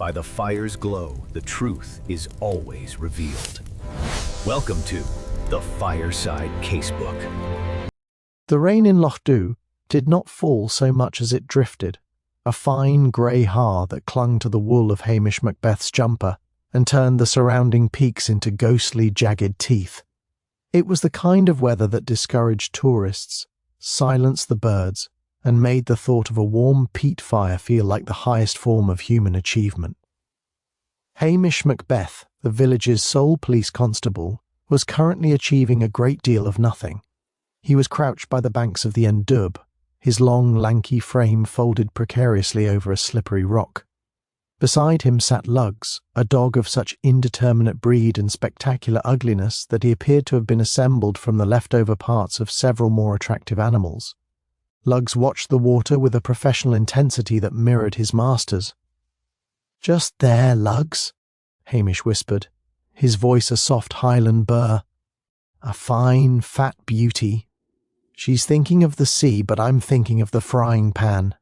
By the fire's glow, the truth is always revealed. Welcome to the Fireside Casebook. The rain in Loch Dhu did not fall so much as it drifted, a fine grey haar that clung to the wool of Hamish Macbeth's jumper and turned the surrounding peaks into ghostly, jagged teeth. It was the kind of weather that discouraged tourists, silenced the birds, and made the thought of a warm peat fire feel like the highest form of human achievement. Hamish Macbeth, the village's sole police constable, was currently achieving a great deal of nothing. He was crouched by the banks of the Endub, his long, lanky frame folded precariously over a slippery rock. Beside him sat Lugs, a dog of such indeterminate breed and spectacular ugliness that he appeared to have been assembled from the leftover parts of several more attractive animals. Lugs watched the water with a professional intensity that mirrored his master's. "Just there, Lugs," Hamish whispered, his voice a soft Highland burr. "A fine, fat beauty. She's thinking of the sea, but I'm thinking of the frying pan."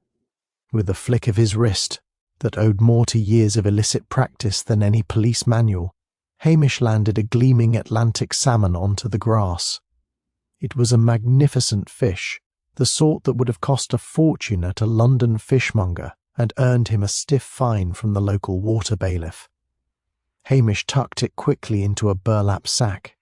With a flick of his wrist, that owed more to years of illicit practice than any police manual, Hamish landed a gleaming Atlantic salmon onto the grass. It was a magnificent fish, the sort that would have cost a fortune at a London fishmonger and earned him a stiff fine from the local water bailiff. Hamish tucked it quickly into a burlap sack.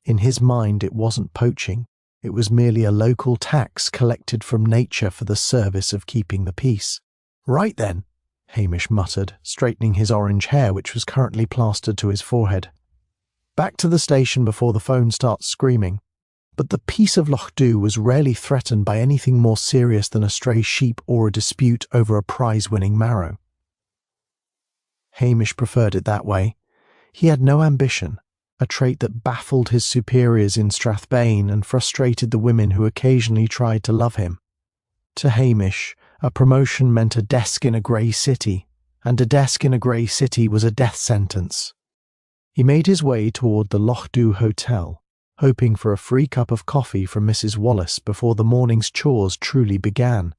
In his mind it wasn't poaching, it was merely a local tax collected from nature for the service of keeping the peace. "Right then," Hamish muttered, straightening his orange hair which was currently plastered to his forehead. "Back to the station before the phone starts screaming." But the peace of Loch Dhu was rarely threatened by anything more serious than a stray sheep or a dispute over a prize-winning marrow. Hamish preferred it that way. He had no ambition, a trait that baffled his superiors in Strathbane and frustrated the women who occasionally tried to love him. To Hamish, a promotion meant a desk in a grey city, and a desk in a grey city was a death sentence. He made his way toward the Loch Dhu Hotel, hoping for a free cup of coffee from Mrs. Wallace before the morning's chores truly began.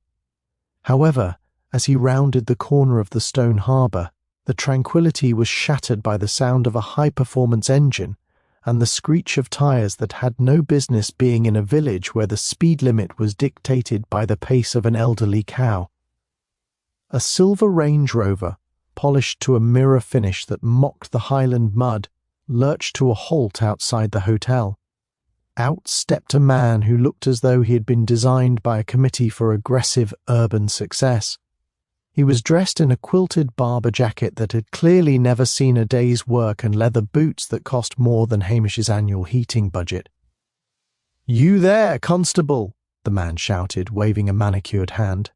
However, as he rounded the corner of the stone harbour, the tranquillity was shattered by the sound of a high-performance engine and the screech of tyres that had no business being in a village where the speed limit was dictated by the pace of an elderly cow. A silver Range Rover, polished to a mirror finish that mocked the Highland mud, lurched to a halt outside the hotel. Out stepped a man who looked as though he had been designed by a committee for aggressive urban success. He was dressed in a quilted Barber jacket that had clearly never seen a day's work and leather boots that cost more than Hamish's annual heating budget. "You there, constable!" the man shouted, waving a manicured hand.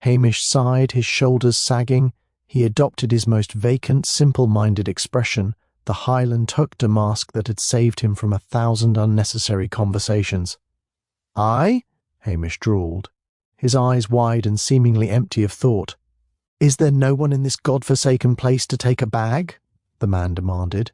Hamish sighed, his shoulders sagging. He adopted his most vacant, simple-minded expression, the Highland hooked mask that had saved him from 1,000 unnecessary conversations. "Aye?" Hamish drawled, his eyes wide and seemingly empty of thought. "Is there no one in this god-forsaken place to take a bag?" the man demanded.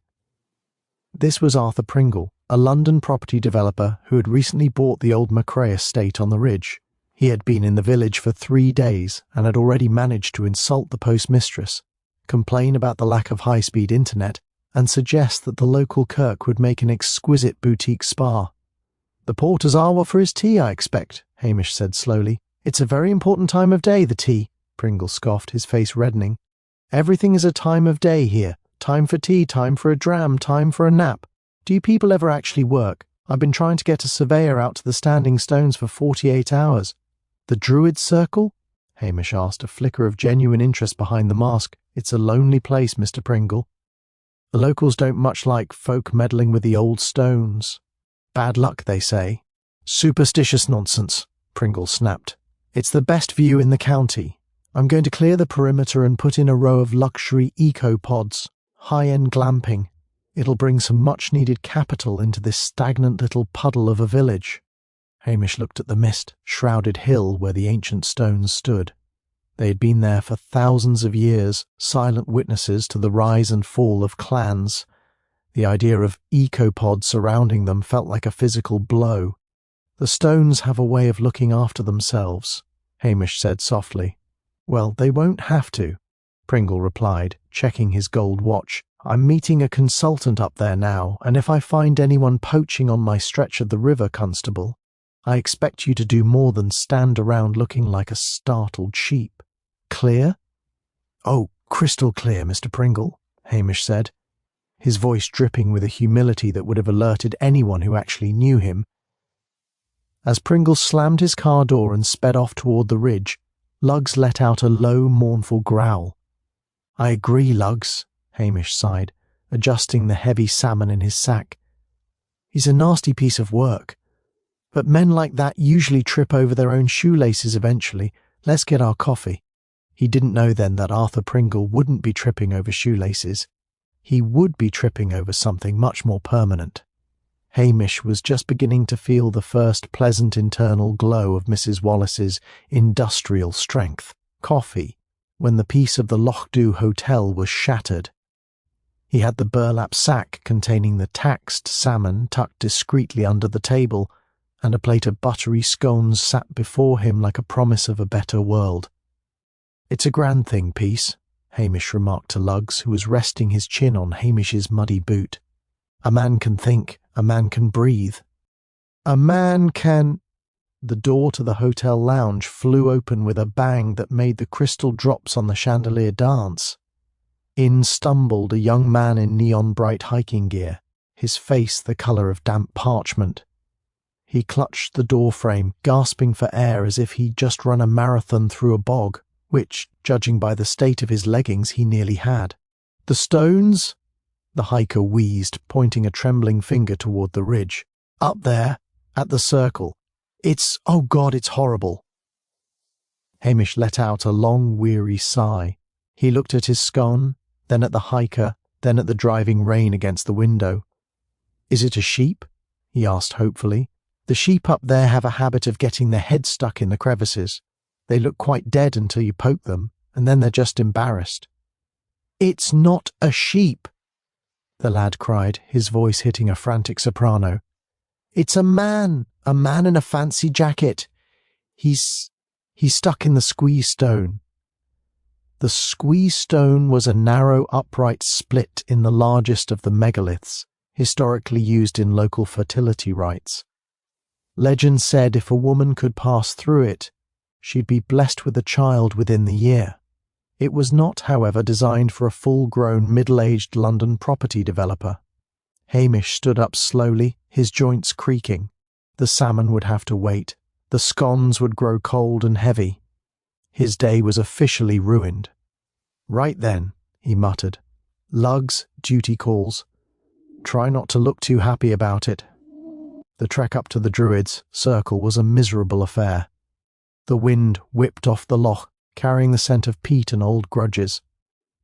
This was Arthur Pringle, a London property developer who had recently bought the old Macrae estate on the ridge. He had been in the village for 3 days and had already managed to insult the postmistress, complain about the lack of high-speed internet, and suggest that the local kirk would make an exquisite boutique spa. "The porter's hour for his tea, I expect," Hamish said slowly. "It's a very important time of day, the tea," Pringle scoffed, his face reddening. "Everything is a time of day here. Time for tea, time for a dram, time for a nap. Do you people ever actually work? I've been trying to get a surveyor out to the standing stones for 48 hours. "The Druid Circle?" Hamish asked, a flicker of genuine interest behind the mask. "It's a lonely place, Mr. Pringle. The locals don't much like folk meddling with the old stones. Bad luck, they say." "Superstitious nonsense," Pringle snapped. "It's the best view in the county. I'm going to clear the perimeter and put in a row of luxury eco-pods, high-end glamping. It'll bring some much-needed capital into this stagnant little puddle of a village." Hamish looked at the mist-shrouded hill where the ancient stones stood. They had been there for thousands of years, silent witnesses to the rise and fall of clans. The idea of ecopods surrounding them felt like a physical blow. "The stones have a way of looking after themselves," Hamish said softly. "Well, they won't have to." Pringle replied, checking his gold watch. "I'm meeting a consultant up there now, and if I find anyone poaching on my stretch of the river, Constable, I expect you to do more than stand around looking like a startled sheep. Clear?" "Oh, crystal clear, Mr. Pringle," Hamish said, his voice dripping with a humility that would have alerted anyone who actually knew him. As Pringle slammed his car door and sped off toward the ridge, Lugs let out a low, mournful growl. "I agree, Lugs," Hamish sighed, adjusting the heavy salmon in his sack. "He's a nasty piece of work. But men like that usually trip over their own shoelaces eventually. Let's get our coffee." He didn't know then that Arthur Pringle wouldn't be tripping over shoelaces. He would be tripping over something much more permanent. Hamish was just beginning to feel the first pleasant internal glow of Mrs. Wallace's industrial strength, coffee, when the peace of the Lochdu Hotel was shattered. He had the burlap sack containing the taxed salmon tucked discreetly under the table, and a plate of buttery scones sat before him like a promise of a better world. "It's a grand thing, peace," Hamish remarked to Lugs, who was resting his chin on Hamish's muddy boot. "A man can think, a man can breathe. A man can—" The door to the hotel lounge flew open with a bang that made the crystal drops on the chandelier dance. In stumbled a young man in neon-bright hiking gear, his face the colour of damp parchment. He clutched the doorframe, gasping for air as if he'd just run a marathon through a bog, which, judging by the state of his leggings, he nearly had. "The stones?" the hiker wheezed, pointing a trembling finger toward the ridge. "Up there, at the circle. Oh God, it's horrible." Hamish let out a long, weary sigh. He looked at his scone, then at the hiker, then at the driving rain against the window. "Is it a sheep?" he asked hopefully. "The sheep up there have a habit of getting their heads stuck in the crevices. They look quite dead until you poke them, and then they're just embarrassed." "It's not a sheep," the lad cried, his voice hitting a frantic soprano. "It's a man in a fancy jacket. He's stuck in the squeeze stone." The squeeze stone was a narrow upright split in the largest of the megaliths, historically used in local fertility rites. Legend said if a woman could pass through it, she'd be blessed with a child within the year. It was not, however, designed for a full-grown, middle-aged London property developer. Hamish stood up slowly, his joints creaking. The salmon would have to wait. The scones would grow cold and heavy. His day was officially ruined. "Right then," he muttered. "Lugs, duty calls. Try not to look too happy about it." The trek up to the Druids' circle was a miserable affair. The wind whipped off the loch, carrying the scent of peat and old grudges.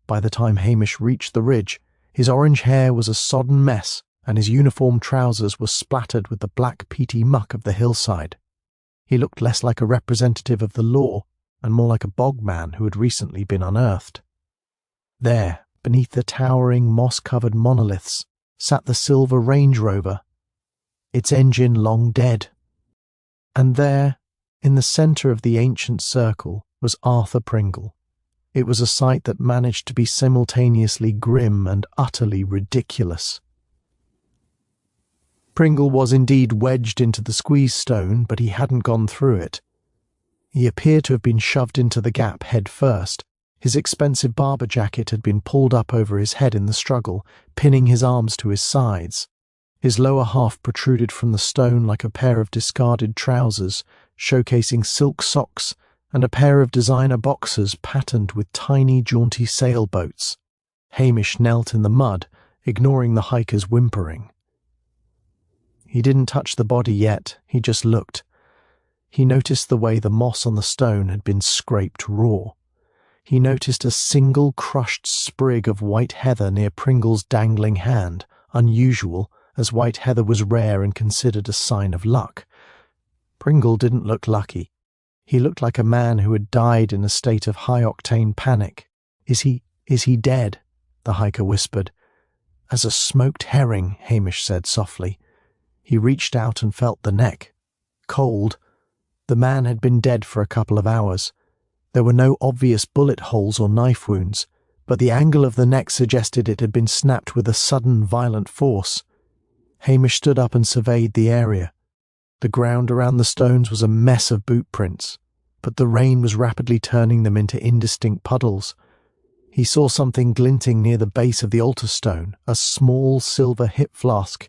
By the time Hamish reached the ridge, his orange hair was a sodden mess, and his uniform trousers were splattered with the black peaty muck of the hillside. He looked less like a representative of the law, and more like a bogman who had recently been unearthed. There, beneath the towering, moss-covered monoliths, sat the silver Range Rover, its engine long dead. And there, in the centre of the ancient circle, was Arthur Pringle. It was a sight that managed to be simultaneously grim and utterly ridiculous. Pringle was indeed wedged into the squeeze stone, but he hadn't gone through it. He appeared to have been shoved into the gap head first. His expensive barber jacket had been pulled up over his head in the struggle, pinning his arms to his sides. His lower half protruded from the stone like a pair of discarded trousers, showcasing silk socks and a pair of designer boxers patterned with tiny, jaunty sailboats. Hamish knelt in the mud, ignoring the hiker's whimpering. He didn't touch the body yet, he just looked. He noticed the way the moss on the stone had been scraped raw. He noticed a single crushed sprig of white heather near Pringle's dangling hand, unusual, as white heather was rare and considered a sign of luck. Pringle didn't look lucky. He looked like a man who had died in a state of high-octane panic. Is he dead?" the hiker whispered. "As a smoked herring," Hamish said softly. He reached out and felt the neck. Cold. The man had been dead for a couple of hours. There were no obvious bullet holes or knife wounds, but the angle of the neck suggested it had been snapped with a sudden, violent force. Hamish stood up and surveyed the area. The ground around the stones was a mess of boot prints, but the rain was rapidly turning them into indistinct puddles. He saw something glinting near the base of the altar stone, a small silver hip flask.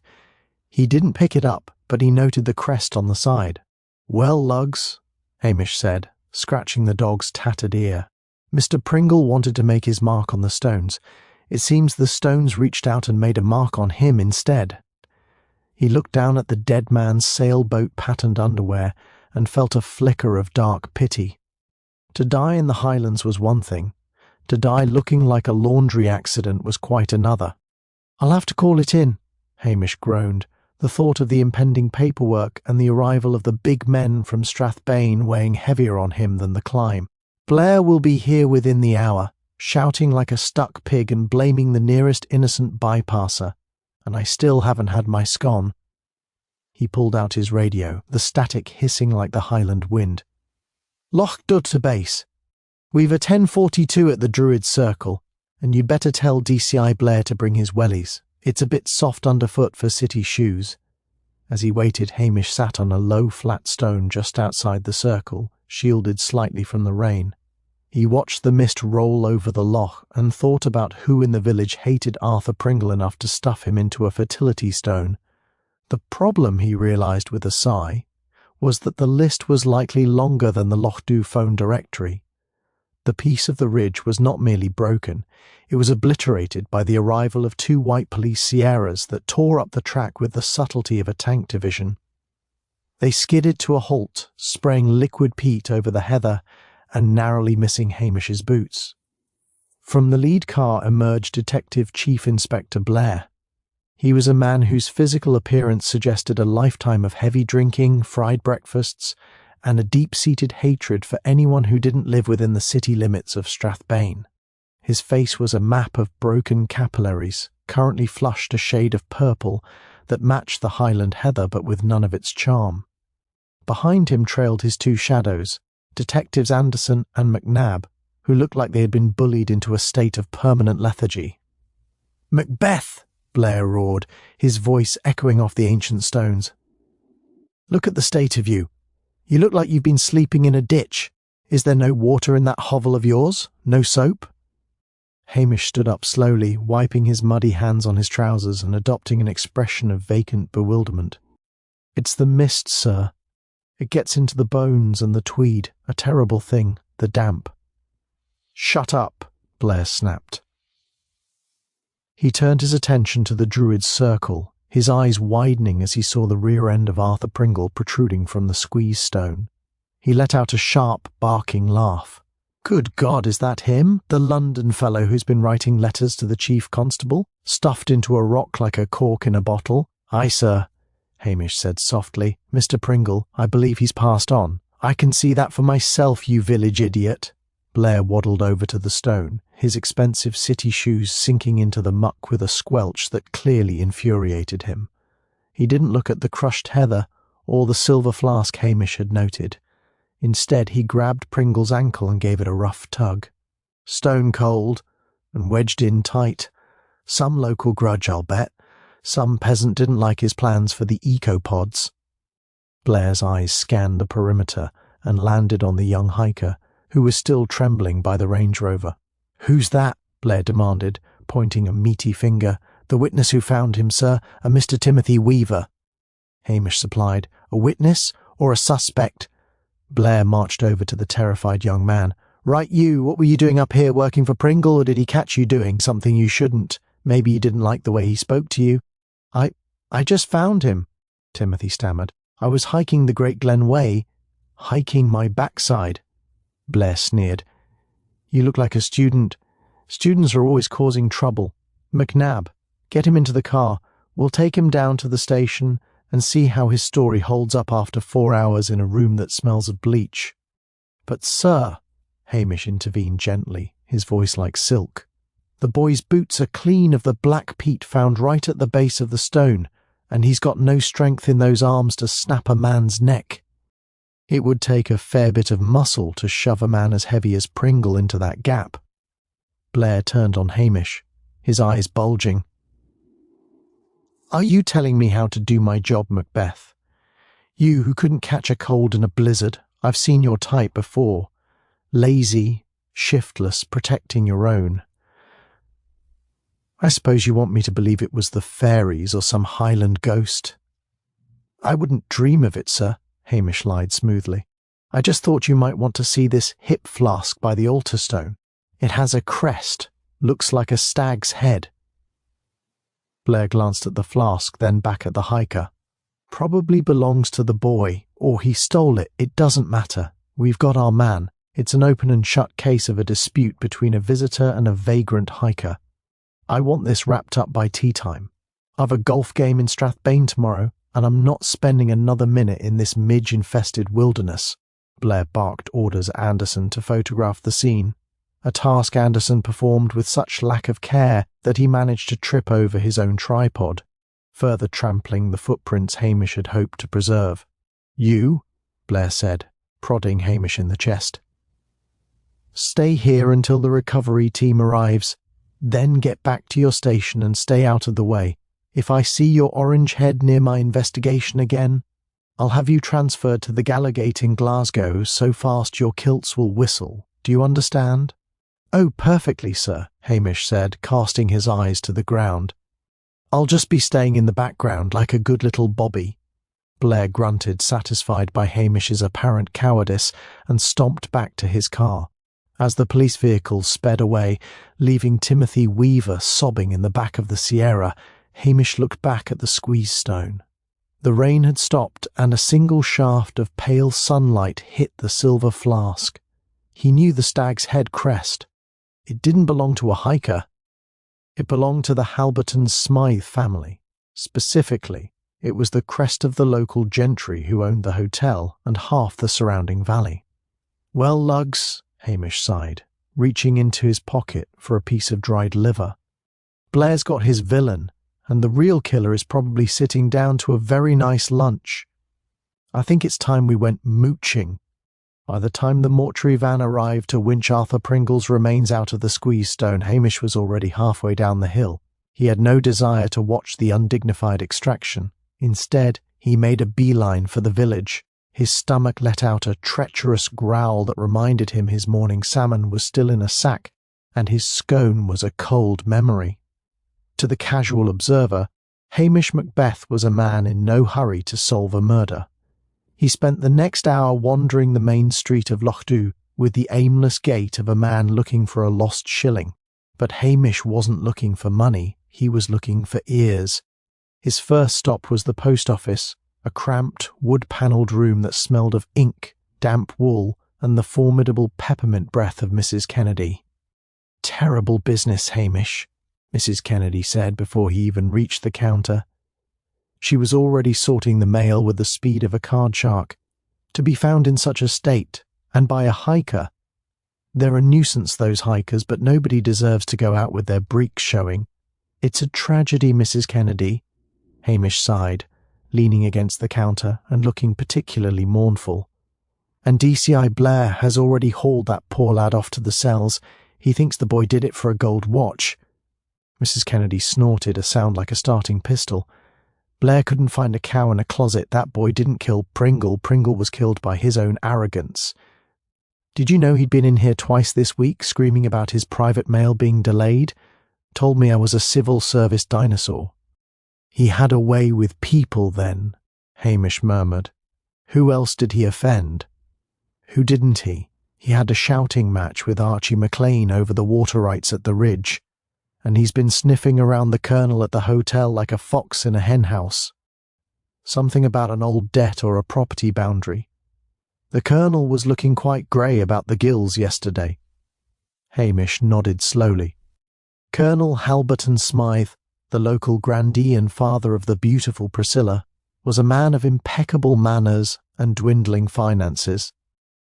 He didn't pick it up, but he noted the crest on the side. "Well, Lugs," Hamish said, scratching the dog's tattered ear. Mr. Pringle wanted to make his mark on the stones. It seems the stones reached out and made a mark on him instead. He looked down at the dead man's sailboat-patterned underwear and felt a flicker of dark pity. To die in the Highlands was one thing. To die looking like a laundry accident was quite another. "I'll have to call it in," Hamish groaned, the thought of the impending paperwork and the arrival of the big men from Strathbane weighing heavier on him than the climb. "Blair will be here within the hour, shouting like a stuck pig and blaming the nearest innocent bypasser, and I still haven't had my scone." He pulled out his radio, the static hissing like the Highland wind. "Loch Dutta base. We've a 10:42 at the Druid Circle, and you'd better tell DCI Blair to bring his wellies. It's a bit soft underfoot for city shoes." As he waited, Hamish sat on a low, flat stone just outside the circle, shielded slightly from the rain. He watched the mist roll over the loch and thought about who in the village hated Arthur Pringle enough to stuff him into a fertility stone. The problem, he realised with a sigh, was that the list was likely longer than the Loch Dhu phone directory. The piece of the ridge was not merely broken, it was obliterated by the arrival of 2 white police Sierras that tore up the track with the subtlety of a tank division. They skidded to a halt, spraying liquid peat over the heather and narrowly missing Hamish's boots. From the lead car emerged Detective Chief Inspector Blair. He was a man whose physical appearance suggested a lifetime of heavy drinking, fried breakfasts, and a deep-seated hatred for anyone who didn't live within the city limits of Strathbane. His face was a map of broken capillaries, currently flushed a shade of purple that matched the Highland heather but with none of its charm. Behind him trailed his 2 shadows, Detectives Anderson and McNabb, who looked like they had been bullied into a state of permanent lethargy. "Macbeth!" Blair roared, his voice echoing off the ancient stones. "Look at the state of you. You look like you've been sleeping in a ditch. Is there no water in that hovel of yours? No soap?" Hamish stood up slowly, wiping his muddy hands on his trousers and adopting an expression of vacant bewilderment. "It's the mist, sir. It gets into the bones and the tweed, a terrible thing, the damp." "Shut up," Blair snapped. He turned his attention to the Druid's Circle, his eyes widening as he saw the rear end of Arthur Pringle protruding from the squeeze stone. He let out a sharp, barking laugh. "Good God, is that him? The London fellow who's been writing letters to the Chief Constable, stuffed into a rock like a cork in a bottle?" "Aye, sir," Hamish said softly. "Mr. Pringle, I believe he's passed on." "I can see that for myself, you village idiot." Blair waddled over to the stone, his expensive city shoes sinking into the muck with a squelch that clearly infuriated him. He didn't look at the crushed heather or the silver flask Hamish had noted. Instead, he grabbed Pringle's ankle and gave it a rough tug. "Stone cold, and wedged in tight. Some local grudge, I'll bet. Some peasant didn't like his plans for the ecopods." Blair's eyes scanned the perimeter and landed on the young hiker, who was still trembling by the Range Rover. "Who's that?" Blair demanded, pointing a meaty finger. "The witness who found him, sir, a Mr. Timothy Weaver." Hamish supplied. "A witness or a suspect?" Blair marched over to the terrified young man. "Right you, what were you doing up here, working for Pringle, or did he catch you doing something you shouldn't? Maybe you didn't like the way he spoke to you." I just found him," Timothy stammered. "I was hiking the Great Glen Way." "Hiking my backside," Blair sneered. "You look like a student. Students are always causing trouble. McNabb, get him into the car. We'll take him down to the station and see how his story holds up after 4 hours in a room that smells of bleach." "But, sir," Hamish intervened gently, his voice like silk, "the boy's boots are clean of the black peat found right at the base of the stone, and he's got no strength in those arms to snap a man's neck. It would take a fair bit of muscle to shove a man as heavy as Pringle into that gap." Blair turned on Hamish, his eyes bulging. "Are you telling me how to do my job, Macbeth? You who couldn't catch a cold in a blizzard, I've seen your type before. Lazy, shiftless, protecting your own. I suppose you want me to believe it was the fairies or some Highland ghost." "I wouldn't dream of it, sir," Hamish lied smoothly. "I just thought you might want to see this hip flask by the altar stone. It has a crest, looks like a stag's head." Blair glanced at the flask, then back at the hiker. "Probably belongs to the boy, or he stole it. It doesn't matter. We've got our man. It's an open and shut case of a dispute between a visitor and a vagrant hiker. I want this wrapped up by tea time. I've a golf game in Strathbane tomorrow, and I'm not spending another minute in this midge-infested wilderness." Blair barked orders at Anderson to photograph the scene, a task Anderson performed with such lack of care that he managed to trip over his own tripod, further trampling the footprints Hamish had hoped to preserve. "You," Blair said, prodding Hamish in the chest. "Stay here until the recovery team arrives. Then get back to your station and stay out of the way. If I see your orange head near my investigation again, I'll have you transferred to the Gallowgate in Glasgow so fast your kilts will whistle. Do you understand?" "Oh, perfectly, sir," Hamish said, casting his eyes to the ground. "I'll just be staying in the background like a good little Bobby." Blair grunted, satisfied by Hamish's apparent cowardice, and stomped back to his car. As the police vehicle sped away, leaving Timothy Weaver sobbing in the back of the Sierra, Hamish looked back at the squeeze stone. The rain had stopped, and a single shaft of pale sunlight hit the silver flask. He knew the stag's head crest. It didn't belong to a hiker. It belonged to the Halberton Smythe family. Specifically, it was the crest of the local gentry who owned the hotel and half the surrounding valley. "Well, lugs," Hamish sighed, reaching into his pocket for a piece of dried liver. "Blair's got his villain, and the real killer is probably sitting down to a very nice lunch. I think it's time we went mooching." By the time the mortuary van arrived to winch Arthur Pringle's remains out of the squeeze stone, Hamish was already halfway down the hill. He had no desire to watch the undignified extraction. Instead, he made a beeline for the village. His stomach let out a treacherous growl that reminded him his morning salmon was still in a sack, and his scone was a cold memory. To the casual observer, Hamish Macbeth was a man in no hurry to solve a murder. He spent the next hour wandering the main street of Lochdu with the aimless gait of a man looking for a lost shilling. But Hamish wasn't looking for money, he was looking for ears. His first stop was the post office, a cramped, wood-panelled room that smelled of ink, damp wool, and the formidable peppermint breath of Mrs. Kennedy. "Terrible business, Hamish," Mrs. Kennedy said before he even reached the counter. She was already sorting the mail with the speed of a card shark. To be found in such a state, and by a hiker. They're a nuisance, those hikers, but nobody deserves to go out with their breeks showing. "It's a tragedy, Mrs. Kennedy," Hamish sighed, leaning against the counter and looking particularly mournful. "And DCI Blair has already hauled that poor lad off to the cells. He thinks the boy did it for a gold watch." Mrs. Kennedy snorted, a sound like a starting pistol. "Blair couldn't find a cow in a closet. That boy didn't kill Pringle. Pringle was killed by his own arrogance. Did you know he'd been in here twice this week, screaming about his private mail being delayed? Told me I was a civil service dinosaur." "He had a way with people then," Hamish murmured. "Who else did he offend?" "Who didn't he? He had a shouting match with Archie MacLean over the water rights at the Ridge. And he's been sniffing around the Colonel at the hotel like a fox in a henhouse. Something about an old debt or a property boundary. The Colonel was looking quite grey about the gills yesterday." Hamish nodded slowly. Colonel Halberton Smythe, the local grandee and father of the beautiful Priscilla, was a man of impeccable manners and dwindling finances.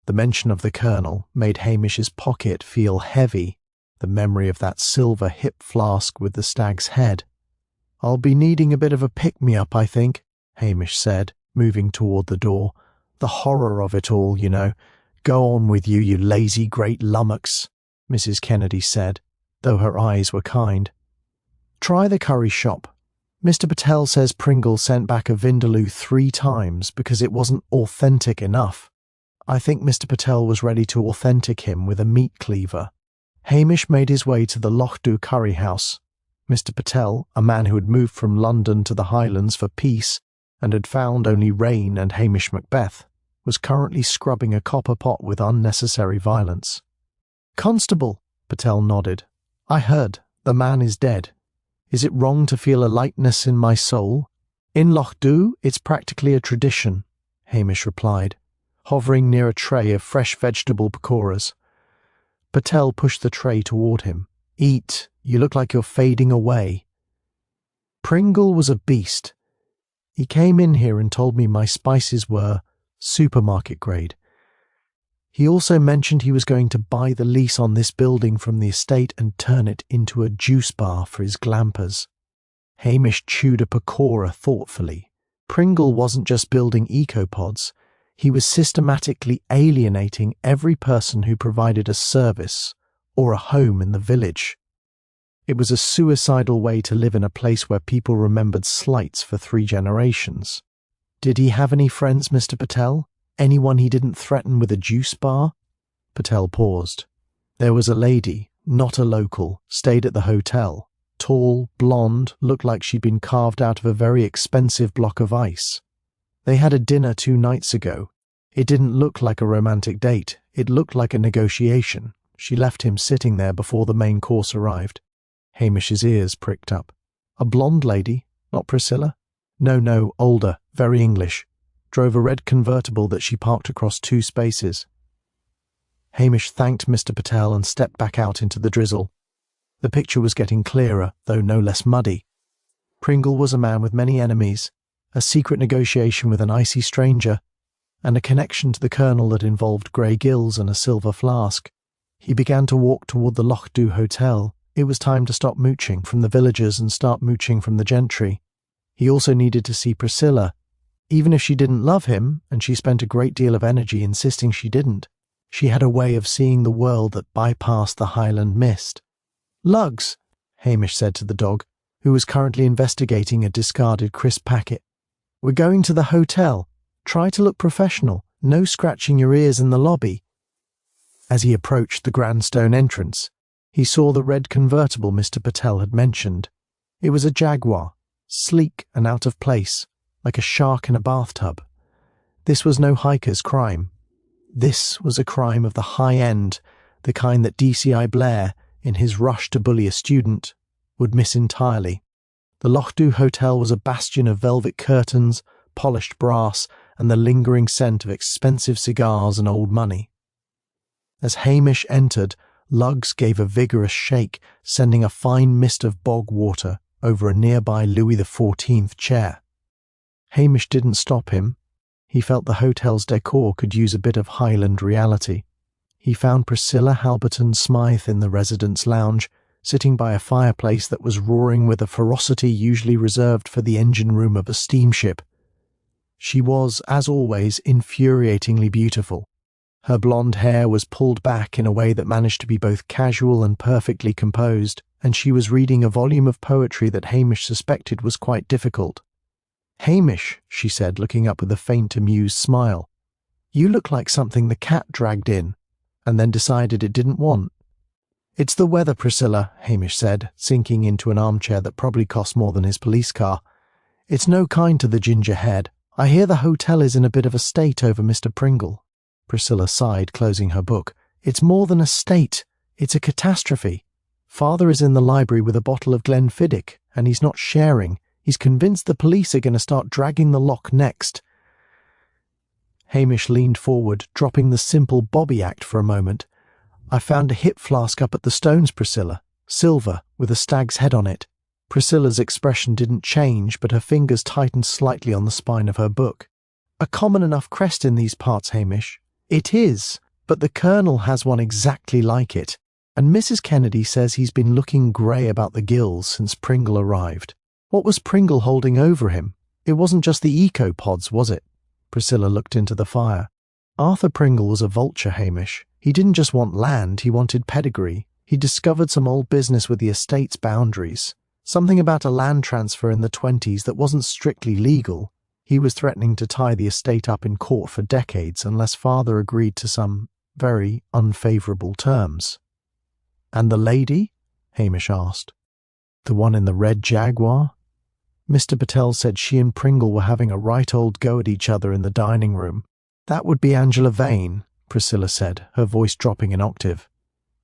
The mention of the Colonel made Hamish's pocket feel heavy, the memory of that silver hip flask with the stag's head. "I'll be needing a bit of a pick-me-up, I think," Hamish said, moving toward the door. "The horror of it all, you know. Go on with you, you lazy great lummox," Mrs. Kennedy said. though her eyes were kind. "Try the curry shop. Mr. Patel says Pringle sent back a vindaloo 3 times because it wasn't authentic enough. I think Mr. Patel was ready to authentic him with a meat cleaver." Hamish made his way to the Lochdu curry house. Mr. Patel, a man who had moved from London to the Highlands for peace and had found only rain and Hamish Macbeth, was currently scrubbing a copper pot with unnecessary violence. "Constable," Patel nodded. "I heard. The man is dead. Is it wrong to feel a lightness in my soul?" "In Lochdu, it's practically a tradition," Hamish replied, hovering near a tray of fresh vegetable pakoras. Patel pushed the tray toward him. "Eat. You look like you're fading away." "Pringle was a beast. He came in here and told me my spices were supermarket grade. He also mentioned he was going to buy the lease on this building from the estate and turn it into a juice bar for his glampers." Hamish chewed a pakora thoughtfully. Pringle wasn't just building ecopods. He was systematically alienating every person who provided a service or a home in the village. It was a suicidal way to live in a place where people remembered slights for 3 generations. "Did he have any friends, Mr. Patel? Anyone he didn't threaten with a juice bar?" Patel paused. "There was a lady, not a local, stayed at the hotel. Tall, blonde, looked like she'd been carved out of a very expensive block of ice. They had a dinner 2 nights ago. It didn't look like a romantic date. It looked like a negotiation. She left him sitting there before the main course arrived." Hamish's ears pricked up. "A blonde lady? Not Priscilla?" No, older, very English. Drove a red convertible that she parked across 2 spaces." Hamish thanked Mr. Patel and stepped back out into the drizzle. The picture was getting clearer, though no less muddy. Pringle was a man with many enemies, a secret negotiation with an icy stranger, and a connection to the colonel that involved grey gills and a silver flask. He began to walk toward the Lochdu Hotel. It was time to stop mooching from the villagers and start mooching from the gentry. He also needed to see Priscilla. Even if she didn't love him, and she spent a great deal of energy insisting she didn't, she had a way of seeing the world that bypassed the Highland mist. "Lugs," Hamish said to the dog, who was currently investigating a discarded crisp packet. "We're going to the hotel. Try to look professional. No scratching your ears in the lobby." As he approached the grand stone entrance, he saw the red convertible Mr. Patel had mentioned. It was a Jaguar, sleek and out of place, like a shark in a bathtub. This was no hiker's crime. This was a crime of the high end, the kind that DCI Blair, in his rush to bully a student, would miss entirely. The Lochdu Hotel was a bastion of velvet curtains, polished brass, and the lingering scent of expensive cigars and old money. As Hamish entered, Lugs gave a vigorous shake, sending a fine mist of bog water over a nearby Louis XIV chair. Hamish didn't stop him. He felt the hotel's decor could use a bit of Highland reality. He found Priscilla Halberton Smythe in the residence lounge, sitting by a fireplace that was roaring with a ferocity usually reserved for the engine room of a steamship. She was, as always, infuriatingly beautiful. Her blonde hair was pulled back in a way that managed to be both casual and perfectly composed, and she was reading a volume of poetry that Hamish suspected was quite difficult. "Hamish," she said, looking up with a faint amused smile, "you look like something the cat dragged in, and then decided it didn't want." "It's the weather, Priscilla," Hamish said, sinking into an armchair that probably cost more than his police car. "It's no kind to the ginger head. I hear the hotel is in a bit of a state over Mr. Pringle." Priscilla sighed, closing her book. "It's more than a state. It's a catastrophe. Father is in the library with a bottle of Glenfiddich, and he's not sharing. He's convinced the police are going to start dragging the lock next." Hamish leaned forward, dropping the simple Bobby act for a moment. "I found a hip flask up at the Stones, Priscilla. Silver, with a stag's head on it." Priscilla's expression didn't change, but her fingers tightened slightly on the spine of her book. "A common enough crest in these parts, Hamish." "It is, but the Colonel has one exactly like it, and Mrs. Kennedy says he's been looking grey about the gills since Pringle arrived." "What was Pringle holding over him? It wasn't just the eco-pods, was it?" Priscilla looked into the fire. "Arthur Pringle was a vulture, Hamish. He didn't just want land, he wanted pedigree. He discovered some old business with the estate's boundaries, something about a land transfer in the 20s that wasn't strictly legal. He was threatening to tie the estate up in court for decades unless father agreed to some very unfavourable terms. "And the lady?" Hamish asked. "The one in the red Jaguar?" Mr. Patel said she and Pringle were having a right old go at each other in the dining room. "That would be Angela Vane," Priscilla said, her voice dropping an octave.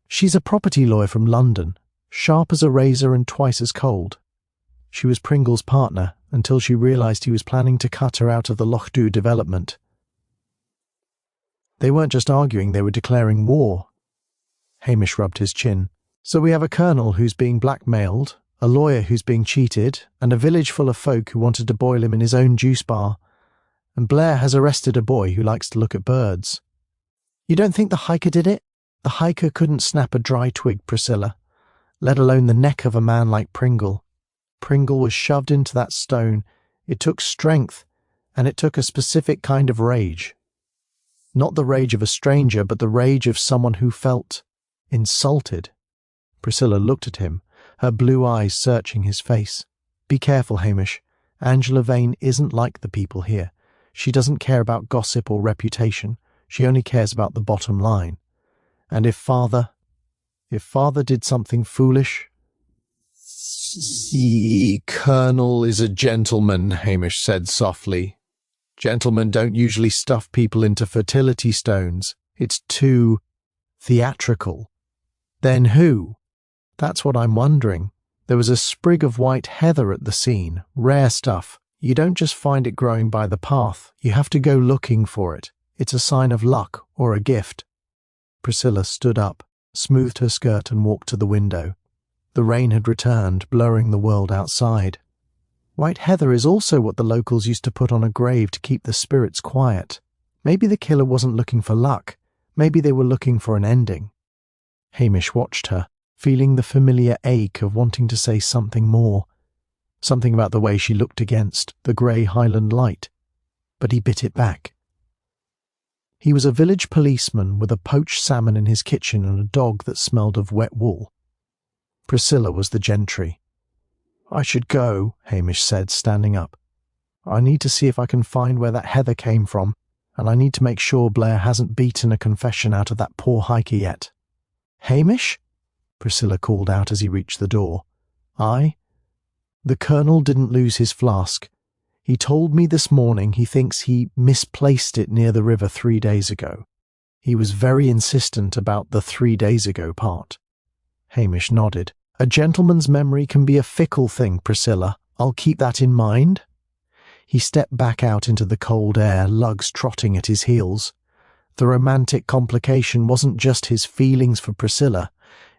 "She's a property lawyer from London, sharp as a razor and twice as cold. She was Pringle's partner until she realised he was planning to cut her out of the Lochdu development. They weren't just arguing, they were declaring war." Hamish rubbed his chin. "So we have a colonel who's being blackmailed, a lawyer who's being cheated, and a village full of folk who wanted to boil him in his own juice bar. And Blair has arrested a boy who likes to look at birds." "You don't think the hiker did it?" "The hiker couldn't snap a dry twig, Priscilla, let alone the neck of a man like Pringle. Pringle was shoved into that stone. It took strength, and it took a specific kind of rage. Not the rage of a stranger, but the rage of someone who felt insulted." Priscilla looked at him, her blue eyes searching his face. "Be careful, Hamish. Angela Vane isn't like the people here. She doesn't care about gossip or reputation. She only cares about the bottom line. And if father did something foolish..." "The Colonel is a gentleman," Hamish said softly. "Gentlemen don't usually stuff people into fertility stones. It's too theatrical." "Then who?" "That's what I'm wondering. There was a sprig of white heather at the scene, rare stuff. You don't just find it growing by the path. You have to go looking for it. It's a sign of luck or a gift." Priscilla stood up, smoothed her skirt and walked to the window. The rain had returned, blurring the world outside. "White heather is also what the locals used to put on a grave to keep the spirits quiet. Maybe the killer wasn't looking for luck. Maybe they were looking for an ending." Hamish watched her, feeling the familiar ache of wanting to say something more. Something about the way she looked against the grey Highland light. But he bit it back. He was a village policeman with a poached salmon in his kitchen and a dog that smelled of wet wool. Priscilla was the gentry. "I should go," Hamish said, standing up. "I need to see if I can find where that heather came from, and I need to make sure Blair hasn't beaten a confession out of that poor hiker yet." "Hamish?" Priscilla called out as he reached the door. "Aye?" "The Colonel didn't lose his flask. He told me this morning he thinks he misplaced it near the river 3 days ago. He was very insistent about the 3 days ago part." Hamish nodded. "A gentleman's memory can be a fickle thing, Priscilla. I'll keep that in mind." He stepped back out into the cold air, lugs trotting at his heels. The romantic complication wasn't just his feelings for Priscilla.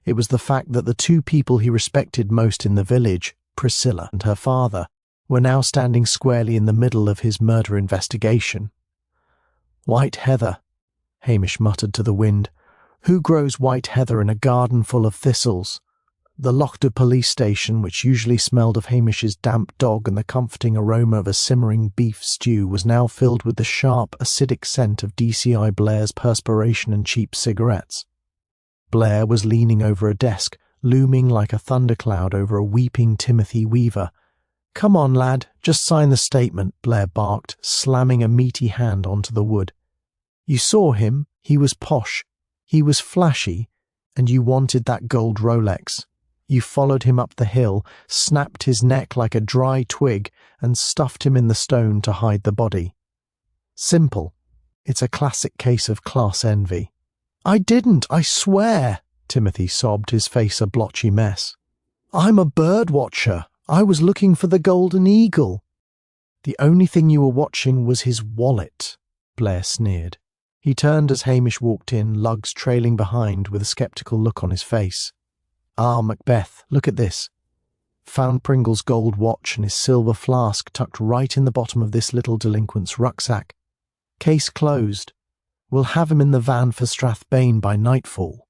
It was the fact that the two people he respected most in the village, Priscilla and her father, were now standing squarely in the middle of his murder investigation. "White heather," Hamish muttered to the wind. "Who grows white heather in a garden full of thistles?" The Lochdu police station, which usually smelled of Hamish's damp dog and the comforting aroma of a simmering beef stew, was now filled with the sharp, acidic scent of DCI Blair's perspiration and cheap cigarettes. Blair was leaning over a desk, looming like a thundercloud over a weeping Timothy Weaver. "Come on, lad, just sign the statement," Blair barked, slamming a meaty hand onto the wood. "You saw him, he was posh, he was flashy, and you wanted that gold Rolex. You followed him up the hill, snapped his neck like a dry twig, and stuffed him in the stone to hide the body. Simple. It's a classic case of class envy." "I didn't, I swear," Timothy sobbed, his face a blotchy mess. "I'm a bird watcher. I was looking for the golden eagle." "The only thing you were watching was his wallet," Blair sneered. He turned as Hamish walked in, lugs trailing behind with a sceptical look on his face. "Ah, Macbeth, look at this." Found Pringle's gold watch and his silver flask tucked right in the bottom of this little delinquent's rucksack. Case closed. We'll have him in the van for Strathbane by nightfall.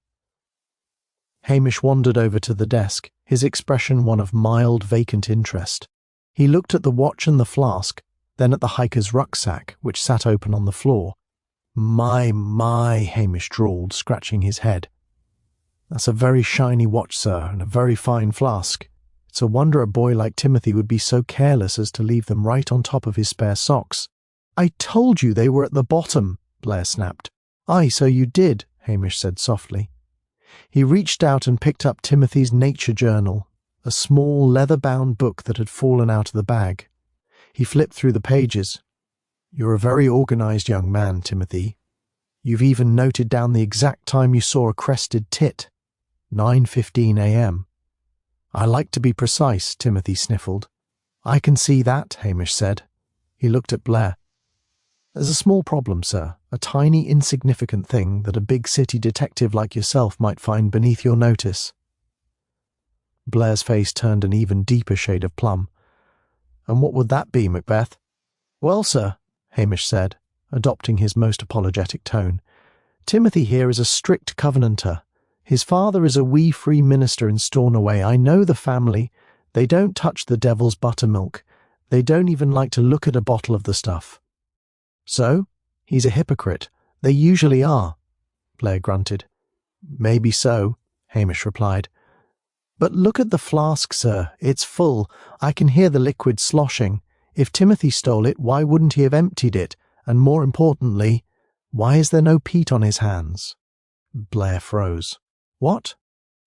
Hamish wandered over to the desk, his expression one of mild, vacant interest. He looked at the watch and the flask, then at the hiker's rucksack, which sat open on the floor. My, Hamish drawled, scratching his head. That's a very shiny watch, sir, and a very fine flask. It's a wonder a boy like Timothy would be so careless as to leave them right on top of his spare socks. I told you they were at the bottom, Blair snapped. Aye, so you did, Hamish said softly. He reached out and picked up Timothy's nature journal, a small leather-bound book that had fallen out of the bag. He flipped through the pages. You're a very organised young man, Timothy. You've even noted down the exact time you saw a crested tit. 9:15 a.m. I like to be precise, Timothy sniffled. I can see that, Hamish said. He looked at Blair. There's a small problem, sir, a tiny insignificant thing that a big city detective like yourself might find beneath your notice. Blair's face turned an even deeper shade of plum. And what would that be, Macbeth? Well, sir, Hamish said, adopting his most apologetic tone, Timothy here is a strict covenanter. His father is a wee free minister in Stornoway. I know the family. They don't touch the devil's buttermilk. They don't even like to look at a bottle of the stuff. So? He's a hypocrite. They usually are, Blair grunted. Maybe so, Hamish replied. But look at the flask, sir. It's full. I can hear the liquid sloshing. If Timothy stole it, why wouldn't he have emptied it? And more importantly, why is there no peat on his hands? Blair froze. What?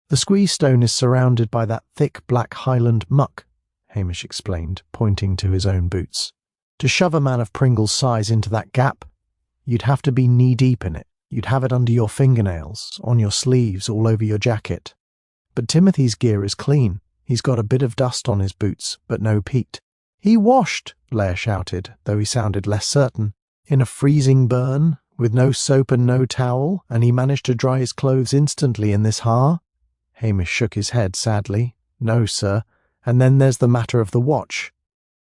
The squeeze stone is surrounded by that thick black Highland muck, Hamish explained, pointing to his own boots. To shove a man of Pringle's size into that gap, you'd have to be knee-deep in it. You'd have it under your fingernails, on your sleeves, all over your jacket. But Timothy's gear is clean. He's got a bit of dust on his boots, but no peat. He washed, Blair shouted, though he sounded less certain. In a freezing burn, with no soap and no towel, and he managed to dry his clothes instantly in this har? Hamish shook his head sadly. No, sir. And then there's the matter of the watch.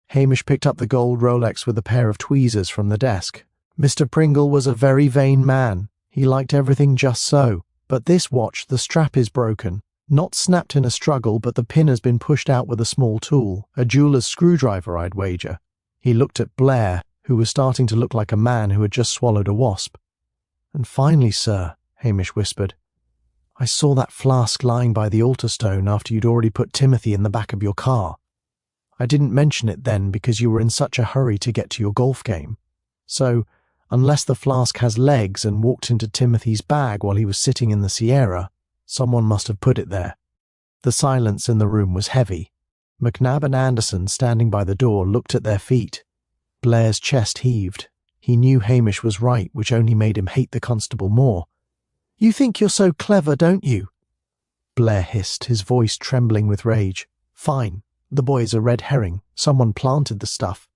Hamish picked up the gold Rolex with a pair of tweezers from the desk. Mr. Pringle was a very vain man. He liked everything just so. But this watch, the strap is broken. Not snapped in a struggle, but the pin has been pushed out with a small tool, a jeweller's screwdriver, I'd wager. He looked at Blair, who was starting to look like a man who had just swallowed a wasp. And finally, sir, Hamish whispered, I saw that flask lying by the altar stone after you'd already put Timothy in the back of your car. I didn't mention it then because you were in such a hurry to get to your golf game. So, unless the flask has legs and walked into Timothy's bag while he was sitting in the Sierra, someone must have put it there. The silence in the room was heavy. McNabb and Anderson, standing by the door, looked at their feet. Blair's chest heaved. He knew Hamish was right, which only made him hate the constable more. You think you're so clever, don't you? Blair hissed, his voice trembling with rage. Fine. The boy's a red herring. Someone planted the stuff.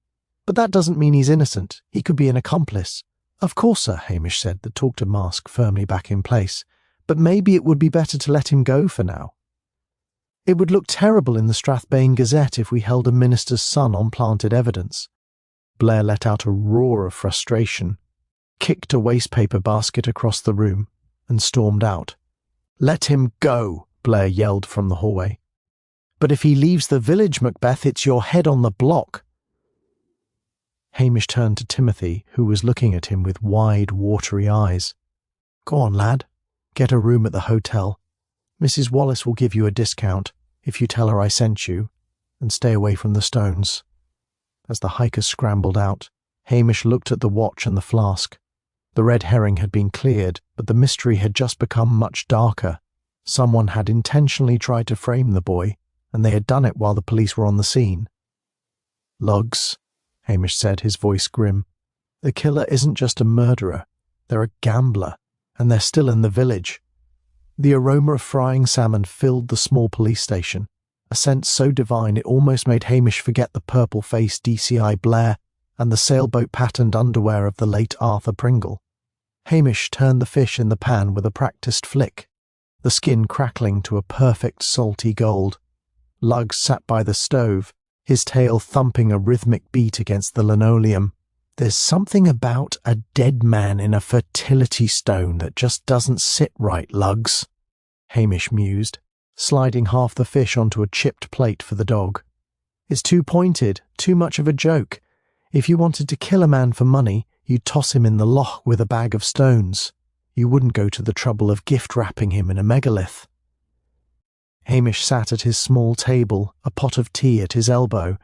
But that doesn't mean he's innocent. He could be an accomplice. Of course, sir, Hamish said, the talk-to mask firmly back in place. But maybe it would be better to let him go for now. It would look terrible in the Strathbane Gazette if we held a minister's son on planted evidence. Blair let out a roar of frustration, kicked a wastepaper basket across the room, and stormed out. Let him go, Blair yelled from the hallway. But if he leaves the village, Macbeth, it's your head on the block. Hamish turned to Timothy, who was looking at him with wide, watery eyes. Go on, lad. Get a room at the hotel. Mrs. Wallace will give you a discount if you tell her I sent you, and stay away from the stones. As the hikers scrambled out, Hamish looked at the watch and the flask. The red herring had been cleared, but the mystery had just become much darker. Someone had intentionally tried to frame the boy, and they had done it while the police were on the scene. Lugs, Hamish said, his voice grim. The killer isn't just a murderer. They're a gambler, and they're still in the village. The aroma of frying salmon filled the small police station, a scent so divine it almost made Hamish forget the purple-faced DCI Blair and the sailboat-patterned underwear of the late Arthur Pringle. Hamish turned the fish in the pan with a practised flick, the skin crackling to a perfect salty gold. Luggs sat by the stove, his tail thumping a rhythmic beat against the linoleum. There's something about a dead man in a fertility stone that just doesn't sit right, Luggs, Hamish mused, sliding half the fish onto a chipped plate for the dog. It's too pointed, too much of a joke. If you wanted to kill a man for money, you'd toss him in the loch with a bag of stones. You wouldn't go to the trouble of gift-wrapping him in a megalith. Hamish sat at his small table, a pot of tea at his elbow.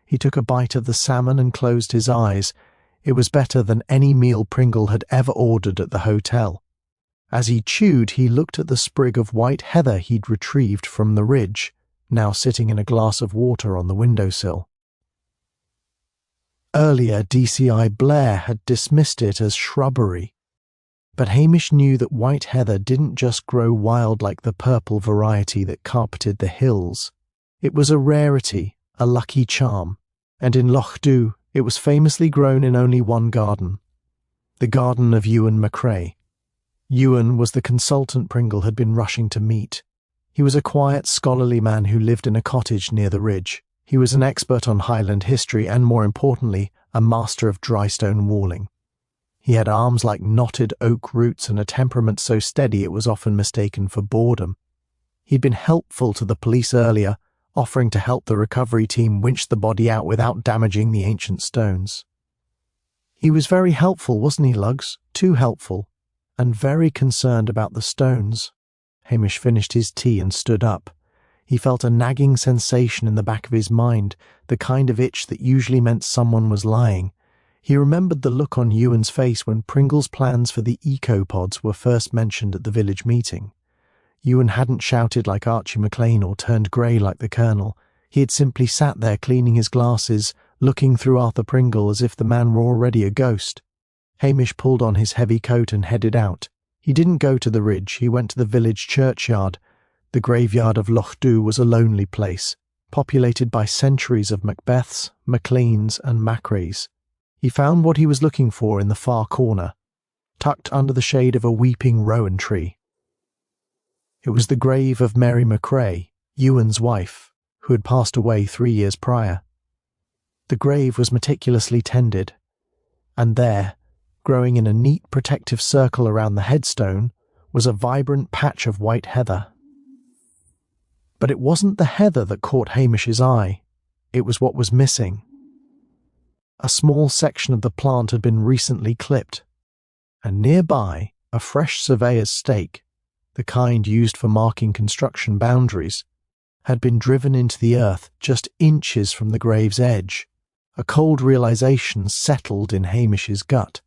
He took a bite of the salmon and closed his eyes. It was better than any meal Pringle had ever ordered at the hotel. As he chewed, he looked at the sprig of white heather he'd retrieved from the ridge, now sitting in a glass of water on the windowsill. Earlier, DCI Blair had dismissed it as shrubbery. But Hamish knew that white heather didn't just grow wild like the purple variety that carpeted the hills. It was a rarity, a lucky charm, and in Loch Dhu it was famously grown in only one garden, the garden of Ewan MacRae. Ewan was the consultant Pringle had been rushing to meet. He was a quiet, scholarly man who lived in a cottage near the ridge. He was an expert on Highland history and, more importantly, a master of dry stone walling. He had arms like knotted oak roots and a temperament so steady it was often mistaken for boredom. He'd been helpful to the police earlier, offering to help the recovery team winch the body out without damaging the ancient stones. He was very helpful, wasn't he, Lugs? Too helpful, and very concerned about the stones. Hamish finished his tea and stood up. He felt a nagging sensation in the back of his mind, the kind of itch that usually meant someone was lying. He remembered the look on Ewan's face when Pringle's plans for the eco-pods were first mentioned at the village meeting. Ewan hadn't shouted like Archie MacLean or turned grey like the Colonel. He had simply sat there cleaning his glasses, looking through Arthur Pringle as if the man were already a ghost. Hamish pulled on his heavy coat and headed out. He didn't go to the ridge, he went to the village churchyard. The graveyard of Loch Dhu was a lonely place, populated by centuries of Macbeths, MacLeans and Macraes. He found what he was looking for in the far corner, tucked under the shade of a weeping rowan tree. It was the grave of Mary MacRae, Ewan's wife, who had passed away 3 years prior. The grave was meticulously tended, and there, growing in a neat protective circle around the headstone, was a vibrant patch of white heather. But it wasn't the heather that caught Hamish's eye. It was what was missing. A small section of the plant had been recently clipped, and nearby, a fresh surveyor's stake, the kind used for marking construction boundaries, had been driven into the earth just inches from the grave's edge. A cold realization settled in Hamish's gut.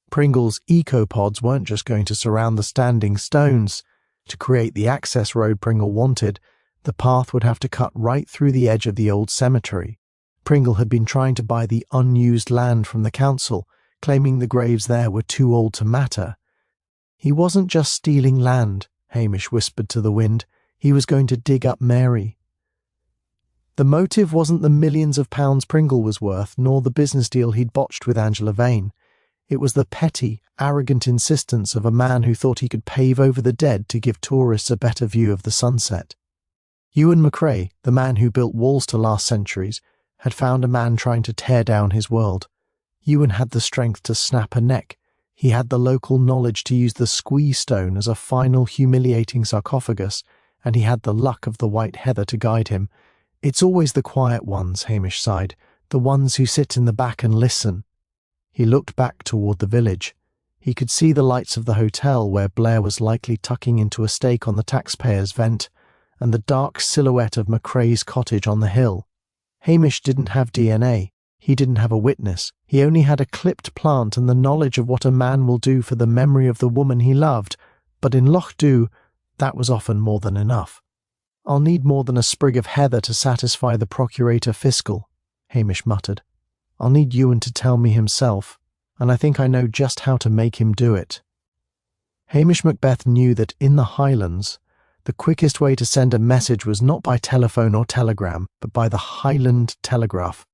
Pringle's eco-pods weren't just going to surround the standing stones. To create the access road Pringle wanted, the path would have to cut right through the edge of the old cemetery. Pringle had been trying to buy the unused land from the council, claiming the graves there were too old to matter. He wasn't just stealing land, Hamish whispered to the wind. He was going to dig up Mary. The motive wasn't the millions of pounds Pringle was worth, nor the business deal he'd botched with Angela Vane. It was the petty, arrogant insistence of a man who thought he could pave over the dead to give tourists a better view of the sunset. Ewan MacRae, the man who built walls to last centuries, had found a man trying to tear down his world. Ewan had the strength to snap a neck. He had the local knowledge to use the squeeze stone as a final humiliating sarcophagus, and he had the luck of the white heather to guide him. It's always the quiet ones, Hamish sighed, the ones who sit in the back and listen. He looked back toward the village. He could see the lights of the hotel where Blair was likely tucking into a stake on the taxpayer's vent, and the dark silhouette of MacRae's cottage on the hill. Hamish didn't have DNA. He didn't have a witness. He only had a clipped plant and the knowledge of what a man will do for the memory of the woman he loved, but in Loch Dhu, that was often more than enough. "I'll need more than a sprig of heather to satisfy the procurator fiscal," Hamish muttered. "I'll need Ewan to tell me himself, and I think I know just how to make him do it." Hamish Macbeth knew that in the Highlands, the quickest way to send a message was not by telephone or telegram, but by the Highland telegraph,